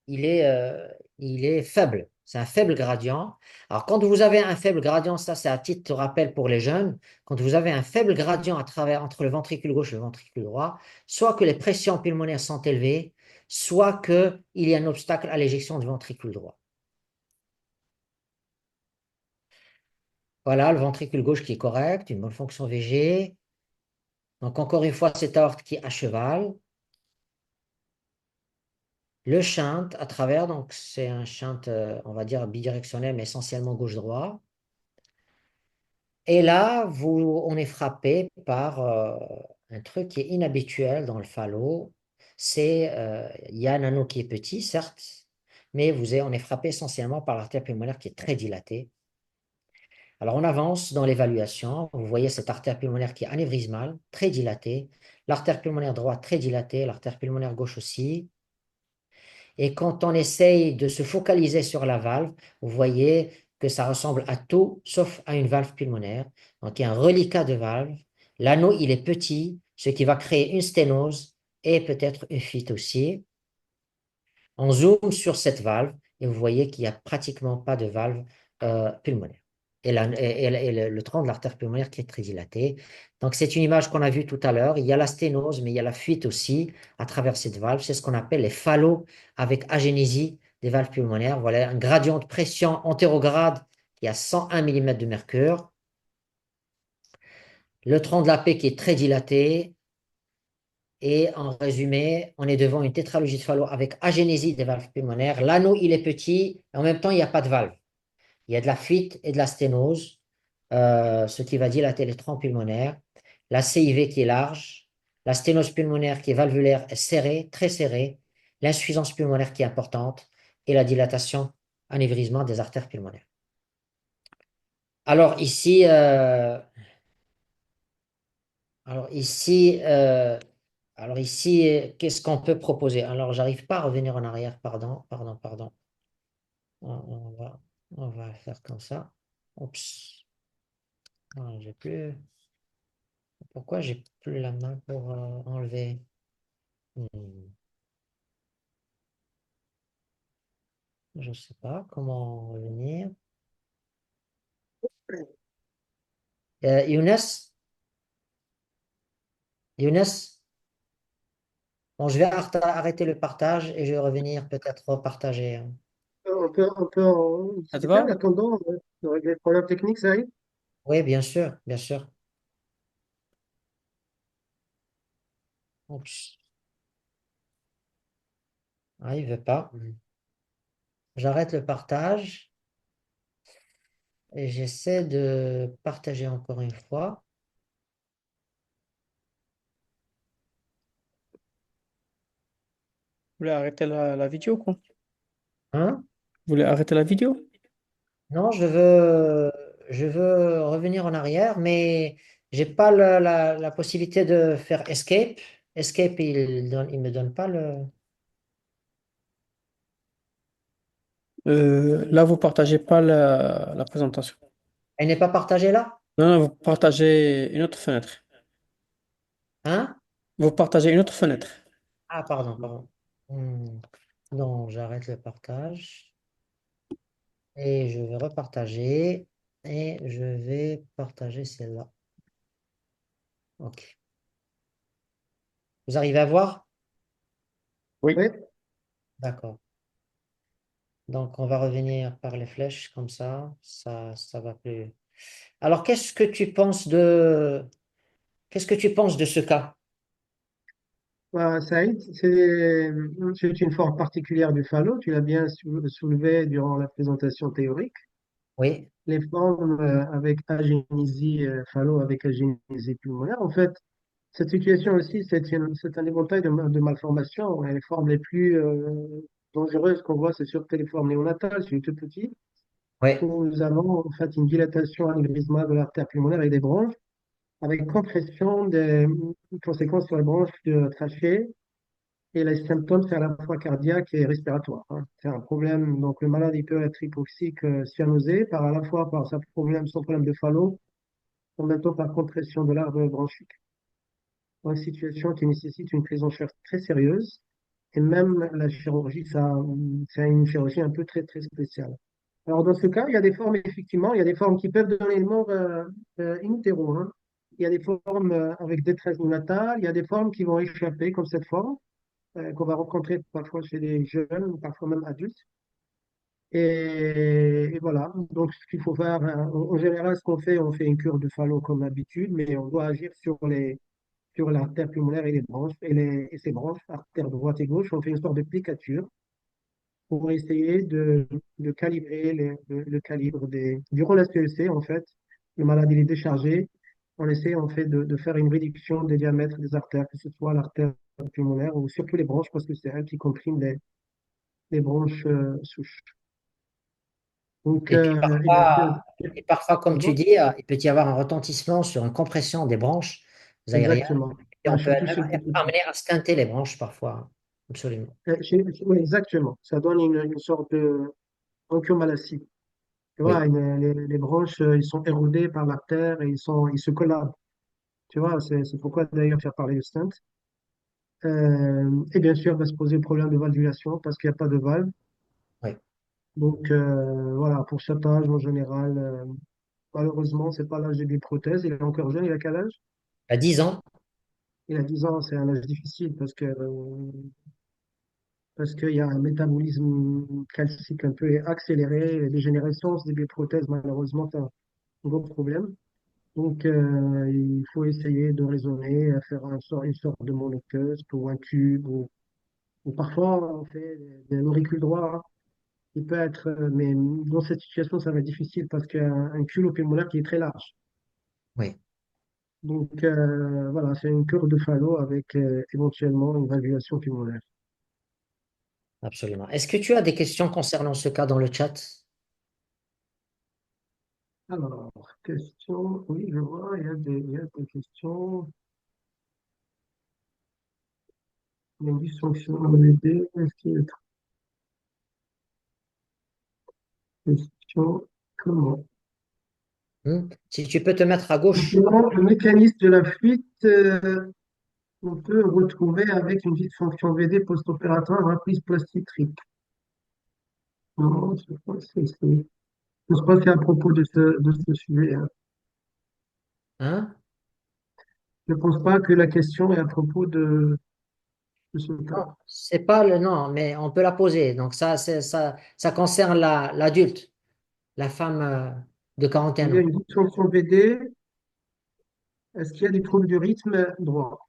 il est, euh, il est faible. C'est un faible gradient. Alors, quand vous avez un faible gradient, ça c'est à titre de rappel pour les jeunes, quand vous avez un faible gradient à travers, entre le ventricule gauche et le ventricule droit, soit que les pressions pulmonaires sont élevées, soit qu'il y a un obstacle à l'éjection du ventricule droit. Voilà, le ventricule gauche qui est correct, une bonne fonction VG. Donc, encore une fois, cette aorte qui est à cheval. Le shunt à travers, donc c'est un shunt, on va dire, bidirectionnel, mais essentiellement gauche-droit. Et là, on est frappé par un truc qui est inhabituel dans le phallo. Il y a un anneau qui est petit, certes, mais on est frappé essentiellement par l'artère pulmonaire qui est très dilatée. Alors, on avance dans l'évaluation. Vous voyez cette artère pulmonaire qui est anévrismale, très dilatée. L'artère pulmonaire droite très dilatée, l'artère pulmonaire gauche aussi. Et quand on essaye de se focaliser sur la valve, vous voyez que ça ressemble à tout sauf à une valve pulmonaire. Donc, il y a un reliquat de valve. L'anneau, il est petit, ce qui va créer une sténose et peut-être une fuite aussi. On zoome sur cette valve et vous voyez qu'il n'y a pratiquement pas de valve pulmonaire. Et le tronc de l'artère pulmonaire qui est très dilaté. Donc, c'est une image qu'on a vue tout à l'heure. Il y a la sténose, mais il y a la fuite aussi à travers cette valve. C'est ce qu'on appelle les fallots avec agénésie des valves pulmonaires. Voilà un gradient de pression antérograde qui a 101 mm de mercure. Le tronc de la paix qui est très dilaté. Et en résumé, on est devant une tétralogie de Fallot avec agénésie des valves pulmonaires. L'anneau, il est petit, et en même temps, il n'y a pas de valve. Il y a de la fuite et de la sténose, ce qui va dilater les troncs pulmonaires. La CIV qui est large, la sténose pulmonaire qui est valvulaire est serrée, très serrée, l'insuffisance pulmonaire qui est importante et la dilatation, anévrisement des artères pulmonaires. Alors ici, alors ici, euh, Alors ici, qu'est-ce qu'on peut proposer? Alors, j'arrive pas à revenir en arrière, pardon. On va, on va faire comme ça. Oups. Ah, j'ai plus. Pourquoi j'ai plus la main pour enlever? Hmm, Je ne sais pas comment revenir. Younes, Younes, bon, je vais arrêter le partage et je vais revenir peut-être repartager, hein. On peut en Ça te discuter en va? attendant de régler le problème technique, ça arrive? Oui, bien sûr, bien sûr. Oups. Ah, il veut pas. J'arrête le partage. Et j'essaie de partager encore une fois. Vous voulez arrêter la vidéo, quoi? Hein? Vous voulez arrêter la vidéo? Non, je veux revenir en arrière, mais j'ai pas la possibilité de faire escape. Escape, il me donne pas le. Là, vous partagez pas la présentation. Elle n'est pas partagée là? Non, non, vous partagez une autre fenêtre. Hein? Vous partagez une autre fenêtre. Ah, pardon. Hmm. Non, j'arrête le partage et je vais repartager et je vais partager celle-là. OK. Vous arrivez à voir? Oui. Oui. D'accord. Donc, on va revenir par les flèches comme ça va plus. Alors, qu'est-ce que tu penses de ce cas? Saïd, c'est une forme particulière du phallo. Tu l'as bien soulevé durant la présentation théorique. Oui, Les formes avec agénésie phallo, avec agénésie pulmonaire, en fait, cette situation aussi, c'est un éventail de malformations. Et les formes les plus dangereuses qu'on voit, c'est surtout les formes néonatales, c'est tout petit, oui, où nous avons en fait une dilatation anévrismale de l'artère pulmonaire et des bronches, avec compression des conséquences sur les bronches de trachée. Et les symptômes, c'est à la fois cardiaque et respiratoire, hein. C'est un problème. Donc, le malade, il peut être hypoxique, cyanosé, par à la fois par son problème de Fallot, en même temps par compression de l'arbre bronchique. Une situation qui nécessite une prise en charge très sérieuse. Et même la chirurgie, ça, c'est une chirurgie un peu très, très spéciale. Alors, dans ce cas, il y a des formes, effectivement, il y a des formes qui peuvent donner le mort in utero, hein. Il y a des formes avec détresse néonatale, il y a des formes qui vont échapper, comme cette forme, qu'on va rencontrer parfois chez les jeunes, parfois même adultes. Et voilà. Donc, ce qu'il faut faire, en général, ce qu'on fait, on fait une cure de Fallot comme d'habitude, mais on doit agir sur l'artère pulmonaire et les branches, et ses branches, artère droite et gauche. On fait une sorte de plicature pour essayer de calibrer le calibre durant la CEC, en fait, le malade il est déchargé. On essaie en fait de faire une réduction des diamètres des artères, que ce soit l'artère pulmonaire ou surtout les branches, parce que c'est elle qui comprime les branches souches. Donc, Et puis il y a parfois, comme tu pardon. dis, il peut y avoir un retentissement sur une compression des branches aériennes. Exactement. Et on peut Surtout même chez le être tout petit. amené à stinter les branches parfois. Absolument. Oui, exactement. Ça donne une sorte de bronchiomalacie. Tu Oui. vois, les branches, ils sont érodés par la terre et ils se collabent. Tu vois, c'est pourquoi d'ailleurs tu as parlé de stent. Et bien sûr, va se poser le problème de valvulation parce qu'il n'y a pas de valve. Oui. Donc voilà, pour cet âge en général, malheureusement, c'est pas l'âge des prothèses. Il est encore jeune, il a quel âge? À 10 ans, Il a 10 ans, c'est un âge difficile parce qu'il y a un métabolisme calcique un peu accéléré. Les dégénérescences des prothèses, malheureusement, c'est un gros problème. Donc, il faut essayer de raisonner, faire une sorte de monoceuse ou un cube, ou parfois on fait des auricules droits, hein. Il peut être, mais dans cette situation, ça va être difficile parce qu'il y a un culot pulmonaire qui est très large. oui, Donc, voilà, c'est une cure de Fallot avec éventuellement une valvulation pulmonaire. absolument. Est-ce que tu as des questions concernant ce cas dans le chat? Alors, question, oui, je vois, il y a des questions. Il y a une dysfonction ABD, est-ce qu'il y a des questions? Comment? Si tu peux te mettre à gauche. Maintenant, le mécanisme de la fuite, on peut retrouver avec une dysfonction VD post-opératoire reprise plastitrique. Non, je pense que c'est à propos de ce sujet, hein. Hein? Je ne pense pas que la question est à propos de ce Non, cas. c'est pas le nom, mais on peut la poser. Donc ça concerne l'adulte, la femme de 41 Il y a ans. une dysfonction VD. Est-ce qu'il y a des troubles du rythme droit?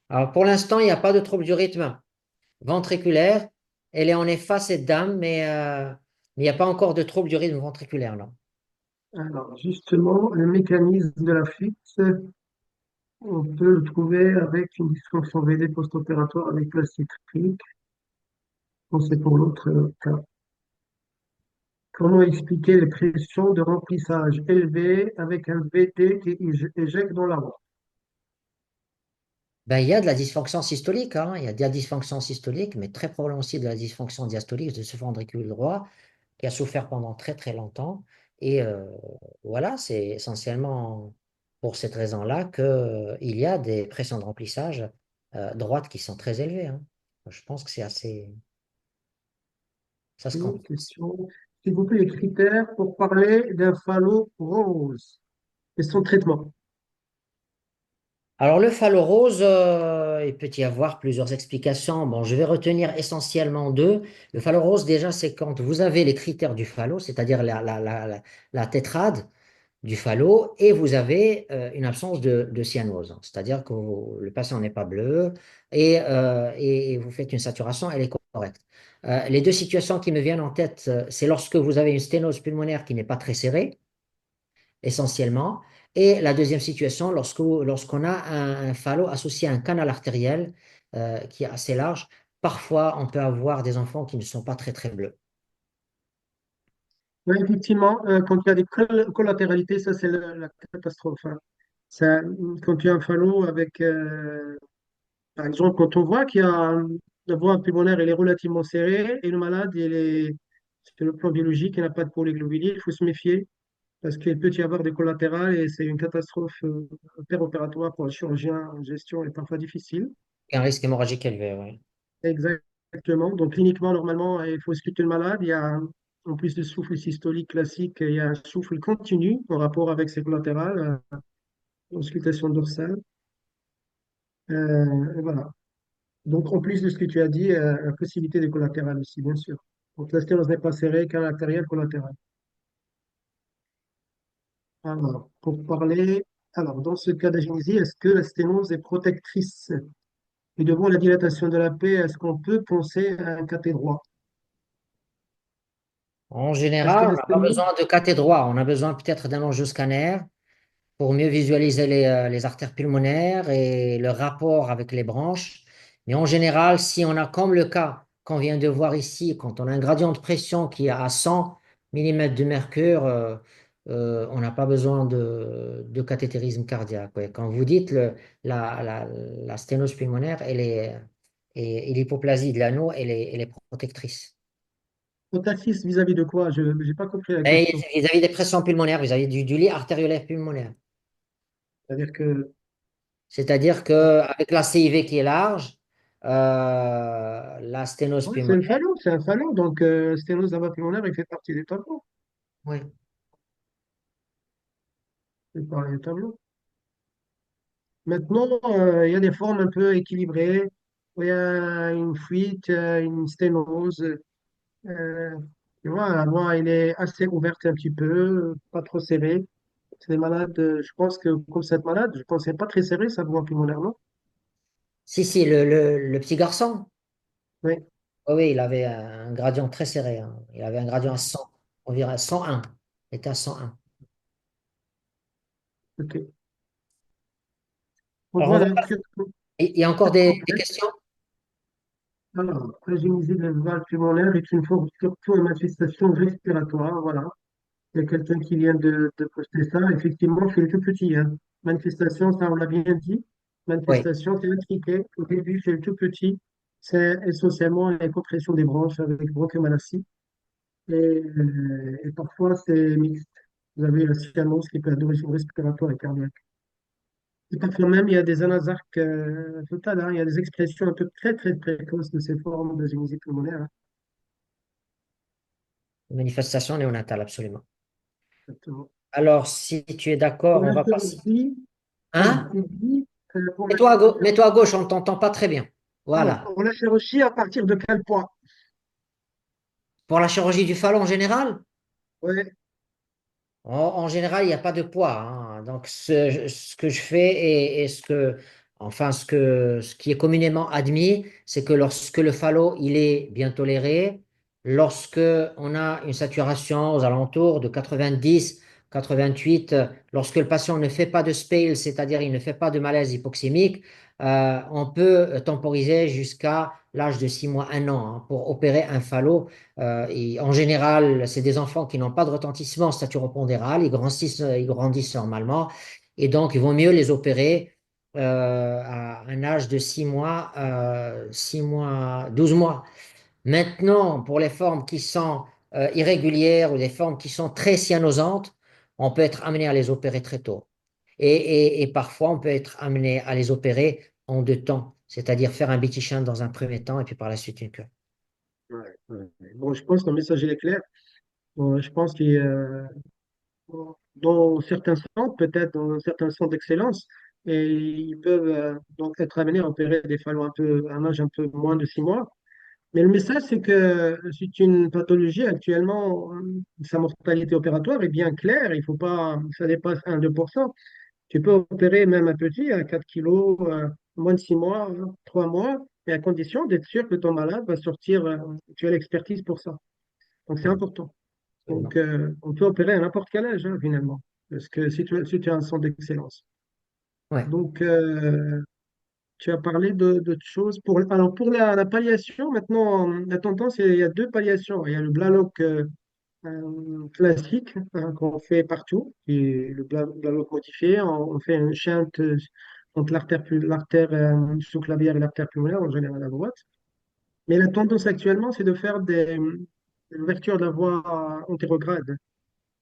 Alors pour l'instant, il n'y a pas de trouble du rythme ventriculaire. Elle est en efface, cette dame, mais il n'y a pas encore de trouble du rythme ventriculaire, non. Alors, justement, le mécanisme de la fuite, on peut le trouver avec une dysfonction VD post-opératoire avec plastitrique. Bon, c'est pour l'autre cas. Comment expliquer les pressions de remplissage élevées avec un VD qui éjecte dans la voie? Ben, il y a de la dysfonction systolique, hein. Il y a de la dysfonction systolique, mais très probablement aussi de la dysfonction diastolique de ce ventricule droit qui a souffert pendant très très longtemps. Et voilà, c'est essentiellement pour cette raison-là qu'il y a des pressions de remplissage droites qui sont très élevées, hein. Je pense que c'est assez. Ça se Une autre compense. question. S'il vous plaît, les critères pour parler d'un phallo rose et son traitement. Alors, le phallus rose, il peut y avoir plusieurs explications. Bon, je vais retenir essentiellement deux. Le phallus rose, déjà, c'est quand vous avez les critères du phallus, c'est-à-dire la tétrade du phallus, et vous avez une absence de cyanose. C'est-à-dire que le patient n'est pas bleu et vous faites une saturation, elle est correcte. Les deux situations qui me viennent en tête, c'est lorsque vous avez une sténose pulmonaire qui n'est pas très serrée essentiellement. Et la deuxième situation, lorsqu'on a un phallus associé à un canal artériel qui est assez large, parfois on peut avoir des enfants qui ne sont pas très très bleus. Oui, effectivement, quand il y a des collatéralités, ça c'est la catastrophe, hein. Ça, quand tu as un phallo avec, par exemple, quand on voit qu'il y a la voie pulmonaire, elle est relativement serrée et le malade, sur le plan biologique, il n'a pas de polyglobulie, il faut se méfier parce qu'il peut y avoir des collatérales et c'est une catastrophe opératoire pour le chirurgien en gestion est parfois difficile. Et un risque hémorragique élevé, oui. Exactement. Donc, cliniquement, normalement, il faut scruter le malade. Il y a, en plus du souffle systolique classique, il y a un souffle continu en rapport avec ses collatérales, auscultation dorsale. Et voilà. Donc, en plus de ce que tu as dit, la possibilité de collatéral aussi, bien sûr. Donc, la sténose n'est pas serrée, qu'un artériel collatéral. Alors, pour parler, alors, dans ce cas d'agénésie, est-ce que la sténose est protectrice? Et devant la dilatation de la paix, est-ce qu'on peut penser à un cathé droit? En Est-ce que général, on la n'a pas sténose, besoin de cathé droit, on a besoin peut-être d'un angioscanner pour mieux visualiser les artères pulmonaires et le rapport avec les branches. Mais en général, si on a comme le cas qu'on vient de voir ici, quand on a un gradient de pression qui est à 100 millimètres de mercure, on n'a pas besoin de cathétérisme cardiaque, ouais. Quand vous dites la sténose pulmonaire, et l'hypoplasie de l'anneau, elle est protectrice. Otatis vis-à-vis de quoi? Je n'ai pas compris la Et question. vis-à-vis des pressions pulmonaires, vis-à-vis du lit artériolaire pulmonaire. C'est-à-dire que C'est-à-dire qu'avec la CIV qui est large, la sténose ouais, pulmonaire, c'est un phallo, donc sténose pulmonaire, il fait partie des tableaux. oui. C'est pas des tableaux. Maintenant, il y a des formes un peu équilibrées, où il y a une fuite, une sténose. Euh, Tu vois, la voie, elle est assez ouverte un petit peu, pas trop serrée. C'est des malades, je pense que comme cette malade, je pense qu'elle n'est pas très serrée, sa voie pulmonaire, non? Si, si, le petit garçon, Oui, oui, oui, il avait un gradient très serré, hein. Il avait un gradient à 100, environ à 101. Il était à 101. ok. Donc Alors, voilà, il y a encore des questions? alors, fragiliser les valves pulmonaires est une forme surtout une manifestation respiratoire, voilà. Il y a quelqu'un qui vient de poster ça. Effectivement, c'est le tout petit, hein. Manifestation, ça on l'a bien dit. Oui. Manifestation, c'est intriqué. Au début, c'est le tout petit. C'est essentiellement la compression des branches avec bronchiomalacie. Et parfois, c'est mixte. Vous avez la cyanose qui peut être d'origine respiratoire et cardiaque. Et parfois même, il y a des anasarques totales, hein. Il y a des expressions un peu très, très précoces de ces formes de zénité pulmonaire, hein. Manifestation néonatale, absolument. Exactement. Alors, si tu es Pour d'accord, on la va passer. chirurgie, oui, Hein? il dit, pour la Mets-toi à gauche, on ne t'entend pas très bien. alors, Voilà. pour la chirurgie, à partir de quel point? Pour la chirurgie du fallot en général, Ouais, en général, il n'y a pas de poids, hein. Donc, ce que je fais et enfin, ce qui est communément admis, c'est que lorsque le fallot, il est bien toléré, lorsque on a une saturation aux alentours de 90, 88, lorsque le patient ne fait pas de spale, c'est-à-dire il ne fait pas de malaise hypoxémique, on peut temporiser jusqu'à l'âge de 6 mois, 1 an, hein, pour opérer un fallot. Et en général, c'est des enfants qui n'ont pas de retentissement staturopondéral, ils grandissent normalement, et donc il vaut mieux les opérer à un âge de 6 mois, 6 mois, 12 mois. Maintenant, pour les formes qui sont irrégulières ou des formes qui sont très cyanosantes, on peut être amené à les opérer très tôt. Et parfois, on peut être amené à les opérer en 2 temps, c'est-à-dire faire un BT dans un premier temps et puis par la suite une cure. ouais, ouais. Bon, je pense que le message il est clair. Bon, je pense qu'il y a, dans certains centres, peut-être dans certains centres d'excellence, et ils peuvent donc être amenés à opérer des phallos à un âge un peu moins de 6 mois. Mais le message, c'est que c'est une pathologie actuellement, sa mortalité opératoire est bien claire. Il faut pas, ça dépasse 1-2%. Tu peux opérer même un petit à 4 kilos, moins de 6 mois, 3 mois, et à condition d'être sûr que ton malade va sortir, tu as l'expertise pour ça. Donc c'est important. Donc Absolument. on peut opérer à n'importe quel âge, hein, finalement, parce que si tu as un centre d'excellence. Ouais. Donc tu as parlé d'autres choses. Alors pour la palliation, maintenant, la tendance, il y a deux palliations. Il y a le Blaloc classique, hein, qu'on fait partout, qui est le Blaloc modifié. On fait un shunt entre l'artère sous-clavière et l'artère pulmonaire, en général à droite. Mais la tendance actuellement, c'est de faire des ouvertures de la voie antérograde,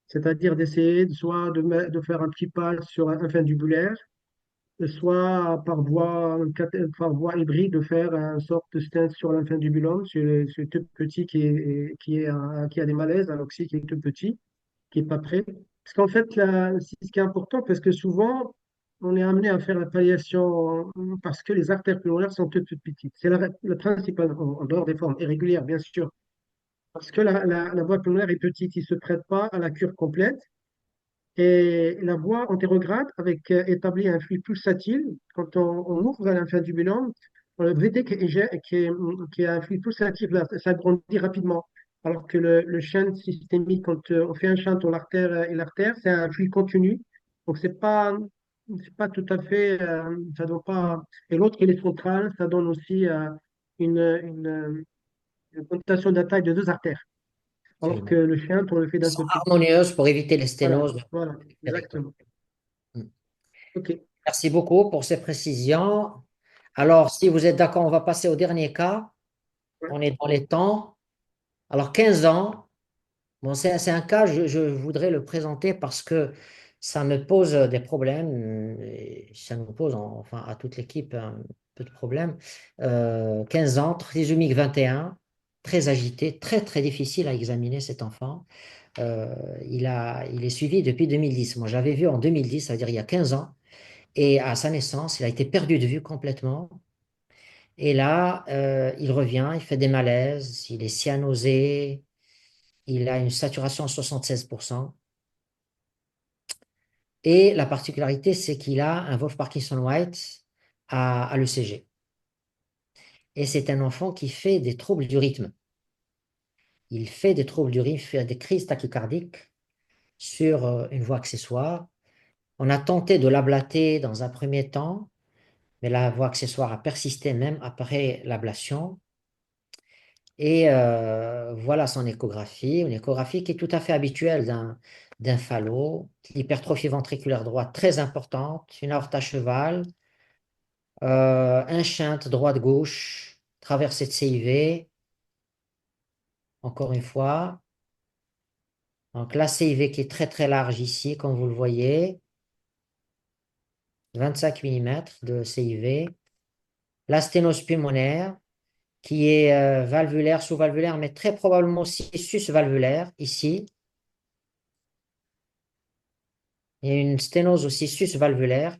c'est-à-dire d'essayer de faire un petit pas sur un infundibulaire, soit par voie hybride, de faire une sorte de stent sur l'infundibulum, sur le tout petit qui a des malaises, un oxy qui est tout petit, qui n'est pas prêt. Parce qu'en fait, là, c'est ce qui est important, parce que souvent, on est amené à faire la palliation parce que les artères pulmonaires sont toutes petites. C'est la principale, en dehors des formes irrégulières, bien sûr. Parce que la voie pulmonaire est petite, il ne se prête pas à la cure complète. Et la voie antérograde avec établit un flux pulsatile. Quand on ouvre l'infundibulum, le VT qui a un flux pulsatile, là, ça grandit rapidement. Alors que le shunt systémique, quand on fait un shunt entre l'artère et l'artère, c'est un flux continu. Donc, c'est pas tout à fait, ça doit pas. Et l'autre, il est central, ça donne aussi une augmentation de la taille de deux artères. Alors que Absolument. le shunt, on le fait d'un Sont seul coup. harmonieuses pour éviter les Voilà, sténoses voilà, périphériques. exactement. Mm. OK. Merci beaucoup pour ces précisions. Alors, si vous êtes d'accord, on va passer au dernier cas. On est dans les temps. Alors 15 ans, bon, c'est un cas, je voudrais le présenter parce que ça me pose des problèmes, et ça nous pose, enfin, à toute l'équipe un peu de problèmes. 15 ans, trisomique 21, très agité, très très difficile à examiner cet enfant. Il est suivi depuis 2010. Moi, j'avais vu en 2010, ça veut dire il y a 15 ans, et à sa naissance, il a été perdu de vue complètement. Et là, il revient, il fait des malaises, il est cyanosé, il a une saturation à 76%. Et la particularité, c'est qu'il a un Wolff Parkinson White à l'ECG. Et c'est un enfant qui fait des troubles du rythme. Il fait des troubles du rythme, il fait des crises tachycardiques sur une voie accessoire. On a tenté de l'ablater dans un premier temps, mais la voie accessoire a persisté même après l'ablation. Et voilà son échographie, une échographie qui est tout à fait habituelle d'un phalo, l'hypertrophie ventriculaire droite très importante, une aorte à cheval, un shunt droite-gauche, traversée de CIV, encore une fois. Donc la CIV qui est très très large ici, comme vous le voyez, 25 mm de CIV. La sténose pulmonaire qui est valvulaire, sous-valvulaire, mais très probablement aussi sus-valvulaire ici. Il y a une sténose aussi sus-valvulaire,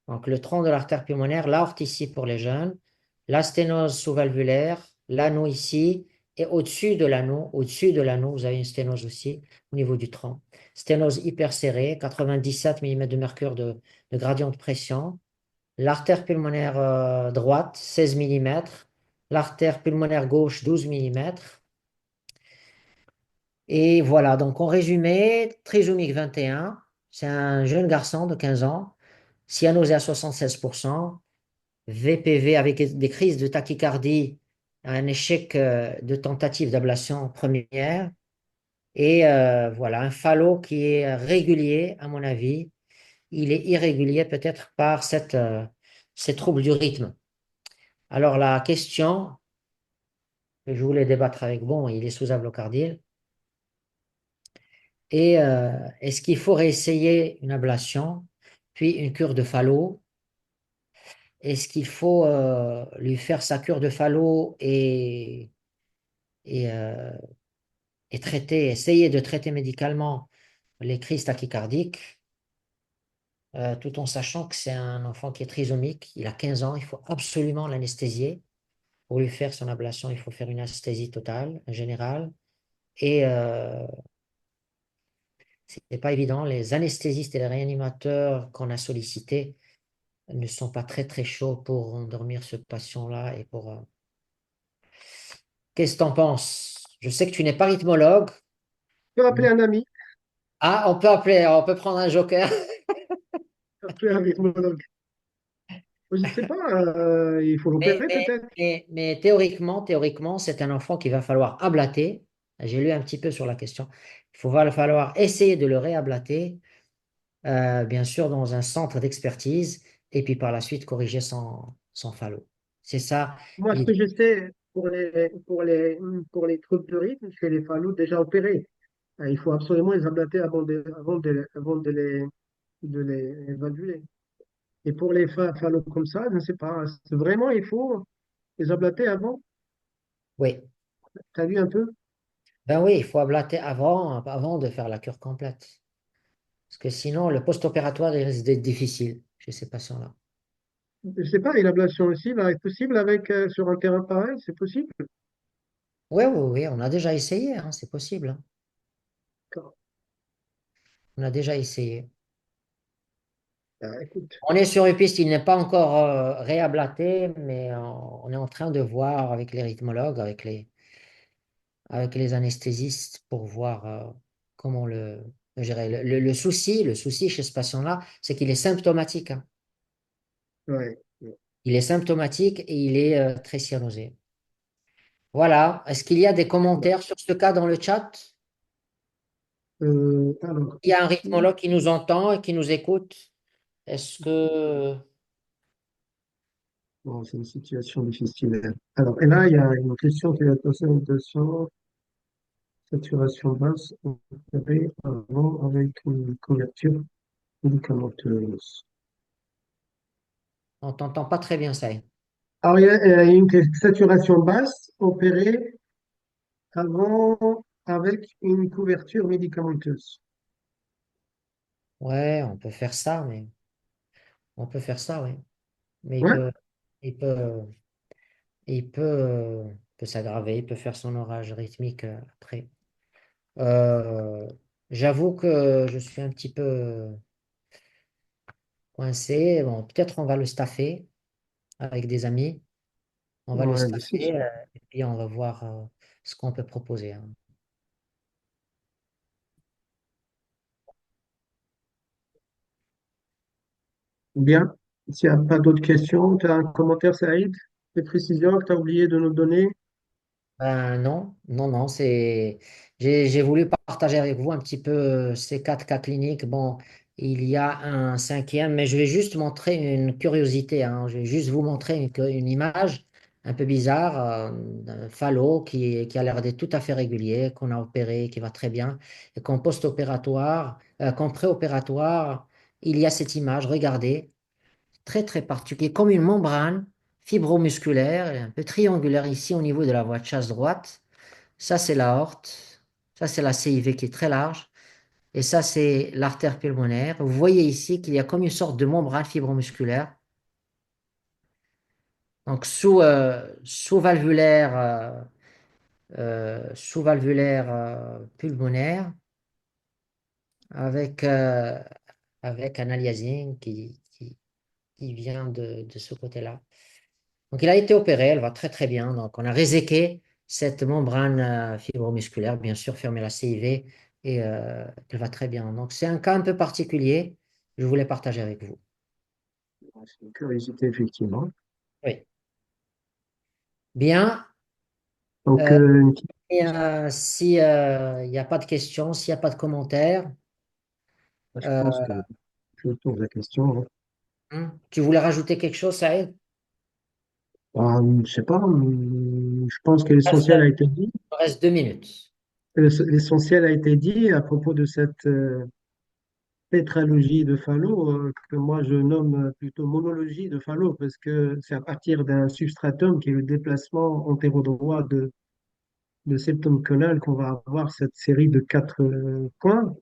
donc le tronc de l'artère pulmonaire, l'aorte ici pour les jeunes, la sténose sous-valvulaire, l'anneau ici, et au-dessus de l'anneau, vous avez une sténose aussi au niveau du tronc. Sténose hyper serrée, 97 mm de mercure de gradient de pression. L'artère pulmonaire droite, 16 mm. L'artère pulmonaire gauche, 12 mm. Et voilà, donc en résumé, trisomique 21, c'est un jeune garçon de 15 ans, cyanosé à 76%, VPV avec des crises de tachycardie, un échec de tentative d'ablation première, et voilà, un fallo qui est régulier, à mon avis. Il est irrégulier peut-être par ces troubles du rythme. Alors la question que je voulais débattre avec, bon, il est sous ablocardie. Et est-ce qu'il faut réessayer une ablation, puis une cure de Fallot? Est-ce qu'il faut lui faire sa cure de Fallot et, euh, et essayer de traiter médicalement les crises tachycardiques, tout en sachant que c'est un enfant qui est trisomique, il a 15 ans, il faut absolument l'anesthésier. Pour lui faire son ablation, il faut faire une anesthésie totale, générale. Et c'est pas évident. Les anesthésistes et les réanimateurs qu'on a sollicités ne sont pas très très chauds pour endormir ce patient-là et pour. Qu'est-ce que tu en penses? Je sais que tu n'es pas rythmologue. Je peux appeler un ami, Ah, on peut prendre un joker. appeler un rythmologue. Je ne sais pas, il faut Mais, l'opérer mais, peut-être. mais théoriquement, c'est un enfant qu'il va falloir ablater. J'ai lu un petit peu sur la question. Va falloir essayer de le réablater, bien sûr, dans un centre d'expertise, et puis par la suite corriger son fallo. C'est ça Moi, ce que l'idée. je sais pour les troubles de rythme, c'est les phallos déjà opérés. Il faut absolument les ablater avant de les évaluer. Et pour les phallos comme ça, je ne sais pas. Vraiment, il faut les ablater avant. Oui. Tu as vu un peu? Ben oui, il faut ablater avant de faire la cure complète. Parce que sinon, le post-opératoire, il risque d'être difficile chez ces patients-là. Je ne sais pas, et l'ablation aussi va être possible sur un terrain pareil, c'est possible? Oui, oui, oui, on a déjà essayé, hein, c'est possible, hein. On a déjà essayé. Écoute, On est sur une piste, il n'est pas encore réablaté, mais on est en train de voir avec les rythmologues, avec les anesthésistes pour voir comment le gérer. Le souci chez ce patient-là, c'est qu'il est symptomatique, hein. ouais. Il est symptomatique et il est très cyanosé. Voilà. Est-ce qu'il y a des commentaires sur ce cas dans le chat? Alors, Il y a un ici, rythmologue qui nous entend et qui nous écoute. Est-ce que... bon, c'est une situation difficile. Alors, et là, il y a une question qui est attention, attention. Saturation basse opérée avant avec une couverture médicamenteuse. On t'entend pas très bien, ça. Alors, il y a une saturation basse opérée avant avec une couverture médicamenteuse. Ouais, on peut faire ça, mais on peut faire ça, oui. Mais Ouais, il peut, peut s'aggraver, il peut faire son orage rythmique après. Euh, J'avoue que je suis un petit peu coincé. Bon, peut-être on va le staffer avec des amis. On va le ouais, c'est staffer sûr. et puis on va voir ce qu'on peut proposer, hein. Bien. S'il n'y a pas d'autres questions, tu as un commentaire, Saïd? Des précisions que tu as oublié de nous donner? Ben non, non, non, j'ai voulu partager avec vous un petit peu ces 4 cas cliniques. Bon, il y a un cinquième, mais je vais juste montrer une curiosité, hein. Je vais juste vous montrer une image un peu bizarre d'un phallo qui a l'air d'être tout à fait régulier, qu'on a opéré, qui va très bien, et qu'en post-opératoire, qu'en préopératoire, il y a cette image, regardez, très très particulier, comme une membrane fibromusculaire, et un peu triangulaire ici au niveau de la voie de chasse droite. Ça, c'est l'aorte. Ça, c'est la CIV qui est très large. Et ça, c'est l'artère pulmonaire. Vous voyez ici qu'il y a comme une sorte de membrane fibromusculaire. Donc, sous-valvulaire pulmonaire avec, avec un aliasing qui vient de ce côté-là. Donc, il a été opéré, elle va très très bien. Donc, on a réséqué cette membrane fibromusculaire, bien sûr, fermé la CIV et elle va très bien. Donc, c'est un cas un peu particulier. Je voulais partager avec vous. C'est une curiosité, effectivement. Oui. Bien. Donc, Euh, une petite- et, si il n'y a pas de questions, s'il n'y a pas de commentaires, je pense euh, que je pose la question, hein. tu voulais rajouter quelque chose, Saïd? Je sais pas, je pense que Il l'essentiel a été dit. reste 2 minutes. L'essentiel a été dit à propos de cette tétralogie de Fallot, que moi je nomme plutôt monologie de Fallot, parce que c'est à partir d'un substratum qui est le déplacement antérodroit de septum conal qu'on va avoir cette série de 4 points,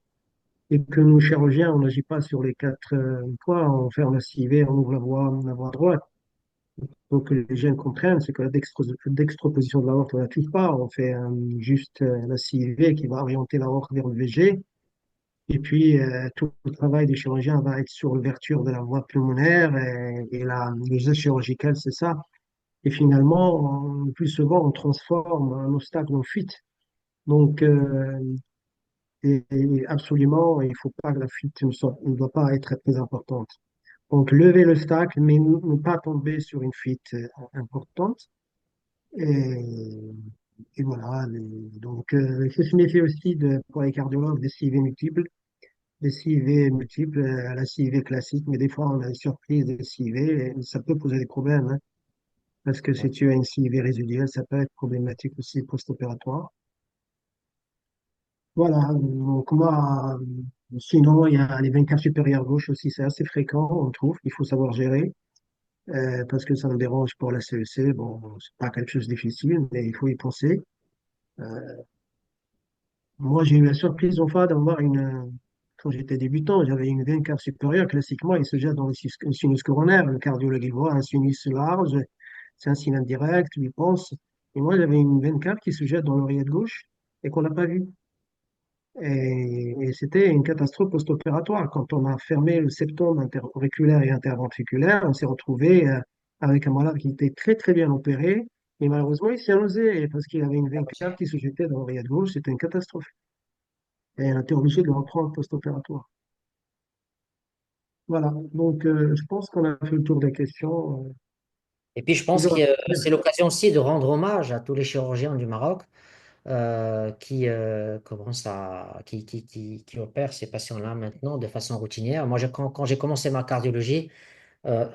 et que nous, chirurgiens, on n'agit pas sur les 4 points, on ferme la CIV, on ouvre la voie droite. Donc, que les gens comprennent, c'est que la dextroposition de l'aorte, on ne la touche pas. On fait juste la CIV qui va orienter l'aorte vers le VG. Et puis, tout le travail des chirurgiens va être sur l'ouverture de la voie pulmonaire et le geste chirurgical, c'est ça. Et finalement, le plus souvent, on transforme un obstacle en fuite. Donc, et absolument, il faut pas que la fuite ne doit pas être très importante. Donc, lever le stack, mais ne pas tomber sur une fuite importante. Et, et voilà. Donc, il faut se méfier aussi pour les cardiologues des CIV multiples. Des CIV multiples à la CIV classique, mais des fois, on a une surprise des CIV et ça peut poser des problèmes, hein, parce que si tu as une CIV résiduelle, ça peut être problématique aussi post-opératoire. Voilà. Donc, moi, sinon, il y a les 24 supérieurs gauche aussi, c'est assez fréquent, on trouve. Il faut savoir gérer. Parce que ça me dérange pour la CEC. Bon, c'est pas quelque chose de difficile, mais il faut y penser. Euh, Moi, j'ai eu la surprise une fois d'avoir quand j'étais débutant, j'avais une veine cave supérieure. Classiquement, il se jette dans le sinus coronaire. Le cardiologue, il voit un sinus large, c'est un signe indirect, il pense. Et moi, j'avais une veine cave qui se jette dans l'oreillette gauche et qu'on n'a pas vue. Et c'était une catastrophe post-opératoire. Quand on a fermé le septum interauriculaire et interventriculaire, on s'est retrouvé avec un malade qui était très très bien opéré. Et malheureusement, il s'est enlosé parce qu'il avait une veine cave qui se jetait dans l'oreillette gauche. C'était une catastrophe. Et on a été obligé de le reprendre post-opératoire. Voilà. Donc, je pense qu'on a fait le tour des questions. Et puis, je pense Toujours que un plaisir. c'est l'occasion aussi de rendre hommage à tous les chirurgiens du Maroc commencent qui opèrent ces patients-là maintenant de façon routinière. Moi, quand j'ai commencé ma cardiologie, euh,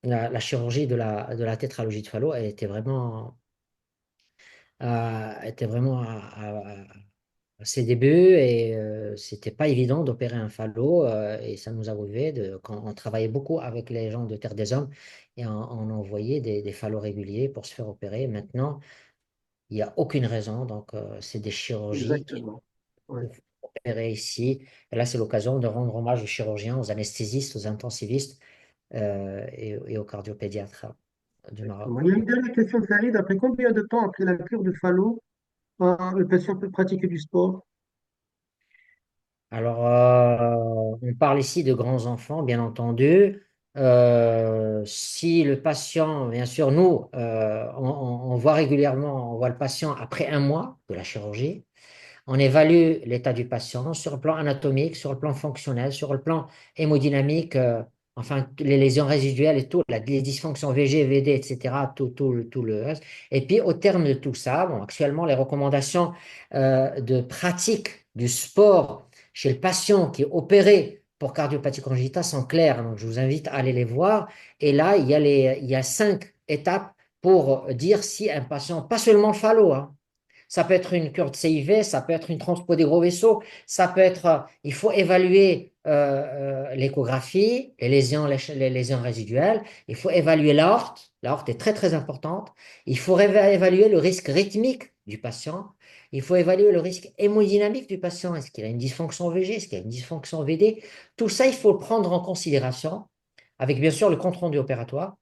la chirurgie de la tétralogie de Fallot, elle était vraiment était vraiment à ses débuts et c'était pas évident d'opérer un falot et ça nous arrivait quand on travaillait beaucoup avec les gens de Terre des Hommes et on envoyait des falots réguliers pour se faire opérer. Maintenant, il n'y a aucune raison, donc c'est des chirurgies qui Exactement. Ouais. sont opérées ici. Et là, c'est l'occasion de rendre hommage aux chirurgiens, aux anesthésistes, aux intensivistes et aux cardiopédiatres du Maroc. Exactement. Il y a une dernière question, Farid. Après combien de temps après la cure du falot, le patient peut pratiquer du sport? Alors, on parle ici de grands enfants, bien entendu. Si le patient, bien sûr, nous, on voit régulièrement, on voit le patient après un mois de la chirurgie. On évalue l'état du patient sur le plan anatomique, sur le plan fonctionnel, sur le plan hémodynamique, enfin, les lésions résiduelles et tout, les dysfonctions VG, VD, etc., tout le reste. Et puis, au terme de tout ça, bon, actuellement, les recommandations de pratique du sport chez le patient qui est opéré pour cardiopathie congénitale sont claires. Donc, je vous invite à aller les voir. Et là, il y a 5 étapes pour dire si un patient, pas seulement le fallo, hein, ça peut être une cure de CIV, ça peut être une transport des gros vaisseaux, ça peut être, il faut évaluer l'échographie, les lésions résiduelles, il faut évaluer l'aorte, l'aorte est très très importante, il faut évaluer le risque rythmique du patient, il faut évaluer le risque hémodynamique du patient, est-ce qu'il a une dysfonction VG, est-ce qu'il a une dysfonction VD, tout ça il faut le prendre en considération, avec bien sûr le compte rendu opératoire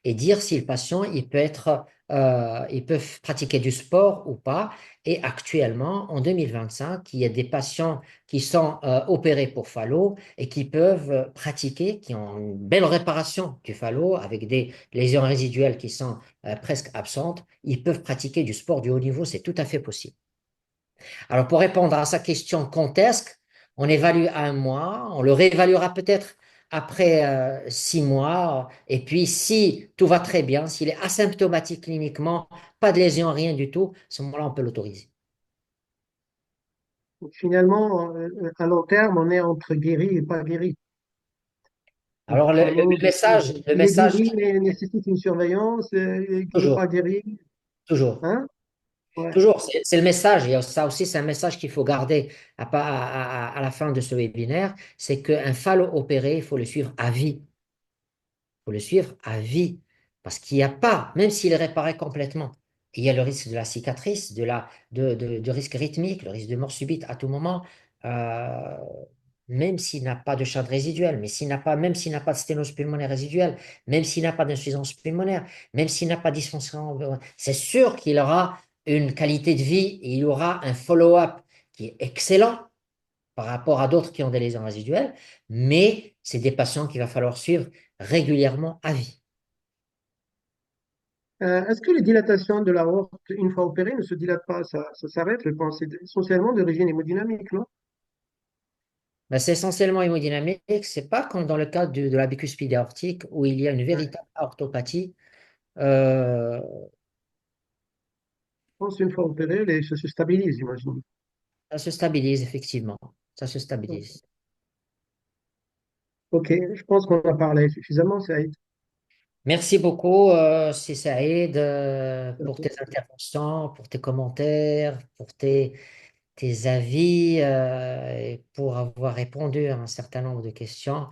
et dire si le patient il peut pratiquer du sport ou pas. Et actuellement, en 2025, il y a des patients qui sont opérés pour phallo et qui peuvent pratiquer, qui ont une belle réparation du phallo avec des lésions résiduelles qui sont presque absentes. Ils peuvent pratiquer du sport du haut niveau, c'est tout à fait possible. Alors, pour répondre à sa question quand est-ce, on évalue à un mois, on le réévaluera peut-être après 6 mois, et puis si tout va très bien, s'il est asymptomatique cliniquement, pas de lésion, rien du tout, à ce moment-là, on peut l'autoriser. Donc, finalement, à long terme, on est entre guéri et pas guéri. Le Alors, falot, du coup, le il est message, guéri, mais nécessite une surveillance. Il n'est toujours, pas guéri. toujours. Hein? Ouais. Toujours, c'est le message. Et ça aussi, c'est un message qu'il faut garder à la fin de ce webinaire. C'est qu'un fallo opéré, il faut le suivre à vie. Faut le suivre à vie. Parce qu'il n'y a pas, même s'il est réparé complètement, il y a le risque de la cicatrice, de risque rythmique, le risque de mort subite à tout moment, euh, même s'il n'a pas de charge résiduelle, mais même s'il n'a pas de sténose pulmonaire résiduelle, même s'il n'a pas d'insuffisance pulmonaire, même s'il n'a pas de dysfonction, c'est sûr qu'il aura une qualité de vie et il aura un follow-up qui est excellent par rapport à d'autres qui ont des lésions résiduelles, mais c'est des patients qu'il va falloir suivre régulièrement à vie. Est-ce que les dilatations de l'aorte, une fois opérée, ne se dilatent pas? Ça s'arrête, je pense. C'est essentiellement d'origine hémodynamique, non? Ben, c'est essentiellement hémodynamique, c'est pas comme dans le cas de la bicuspide aortique où il y a une Ouais. véritable aortopathie. Euh, Je pense qu'une fois opéré, ça se stabilise, j'imagine. Ça se stabilise effectivement, ça se Ok, stabilise. Ok, je pense qu'on a parlé suffisamment, Saïd. Merci beaucoup, Si Saïd, pour tes interventions, pour tes commentaires, pour tes avis et pour avoir répondu à un certain nombre de questions.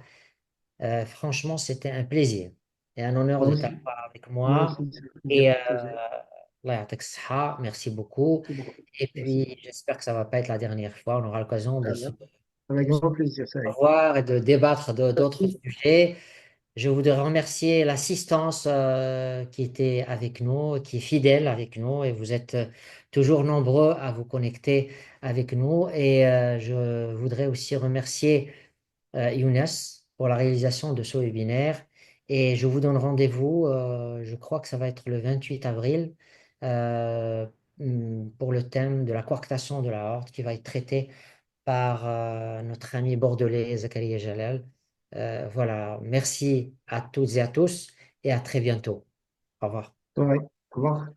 Franchement, c'était un plaisir et un honneur Moi de aussi, t'avoir avec moi moi. aussi, c'est un plaisir Et partagé. Allah يعطيك الصحة. Merci beaucoup. Merci beaucoup. Et Merci. puis, j'espère que ça ne va pas être la dernière fois. On aura l'occasion Très de bien. Avec se grand plaisir, Saïd. revoir et de débattre d'autres Merci. sujets. Je voudrais remercier l'assistance qui était avec nous, qui est fidèle avec nous. Et vous êtes toujours nombreux à vous connecter avec nous. Et je voudrais aussi remercier Younes pour la réalisation de ce webinaire. Et je vous donne rendez-vous, je crois que ça va être le 28 avril, euh, pour le thème de la coarctation de la horte qui va être traité par notre ami bordelais Zakaria Jalal. Voilà, merci à toutes et à tous et à très bientôt. Au revoir. Ouais. Au revoir.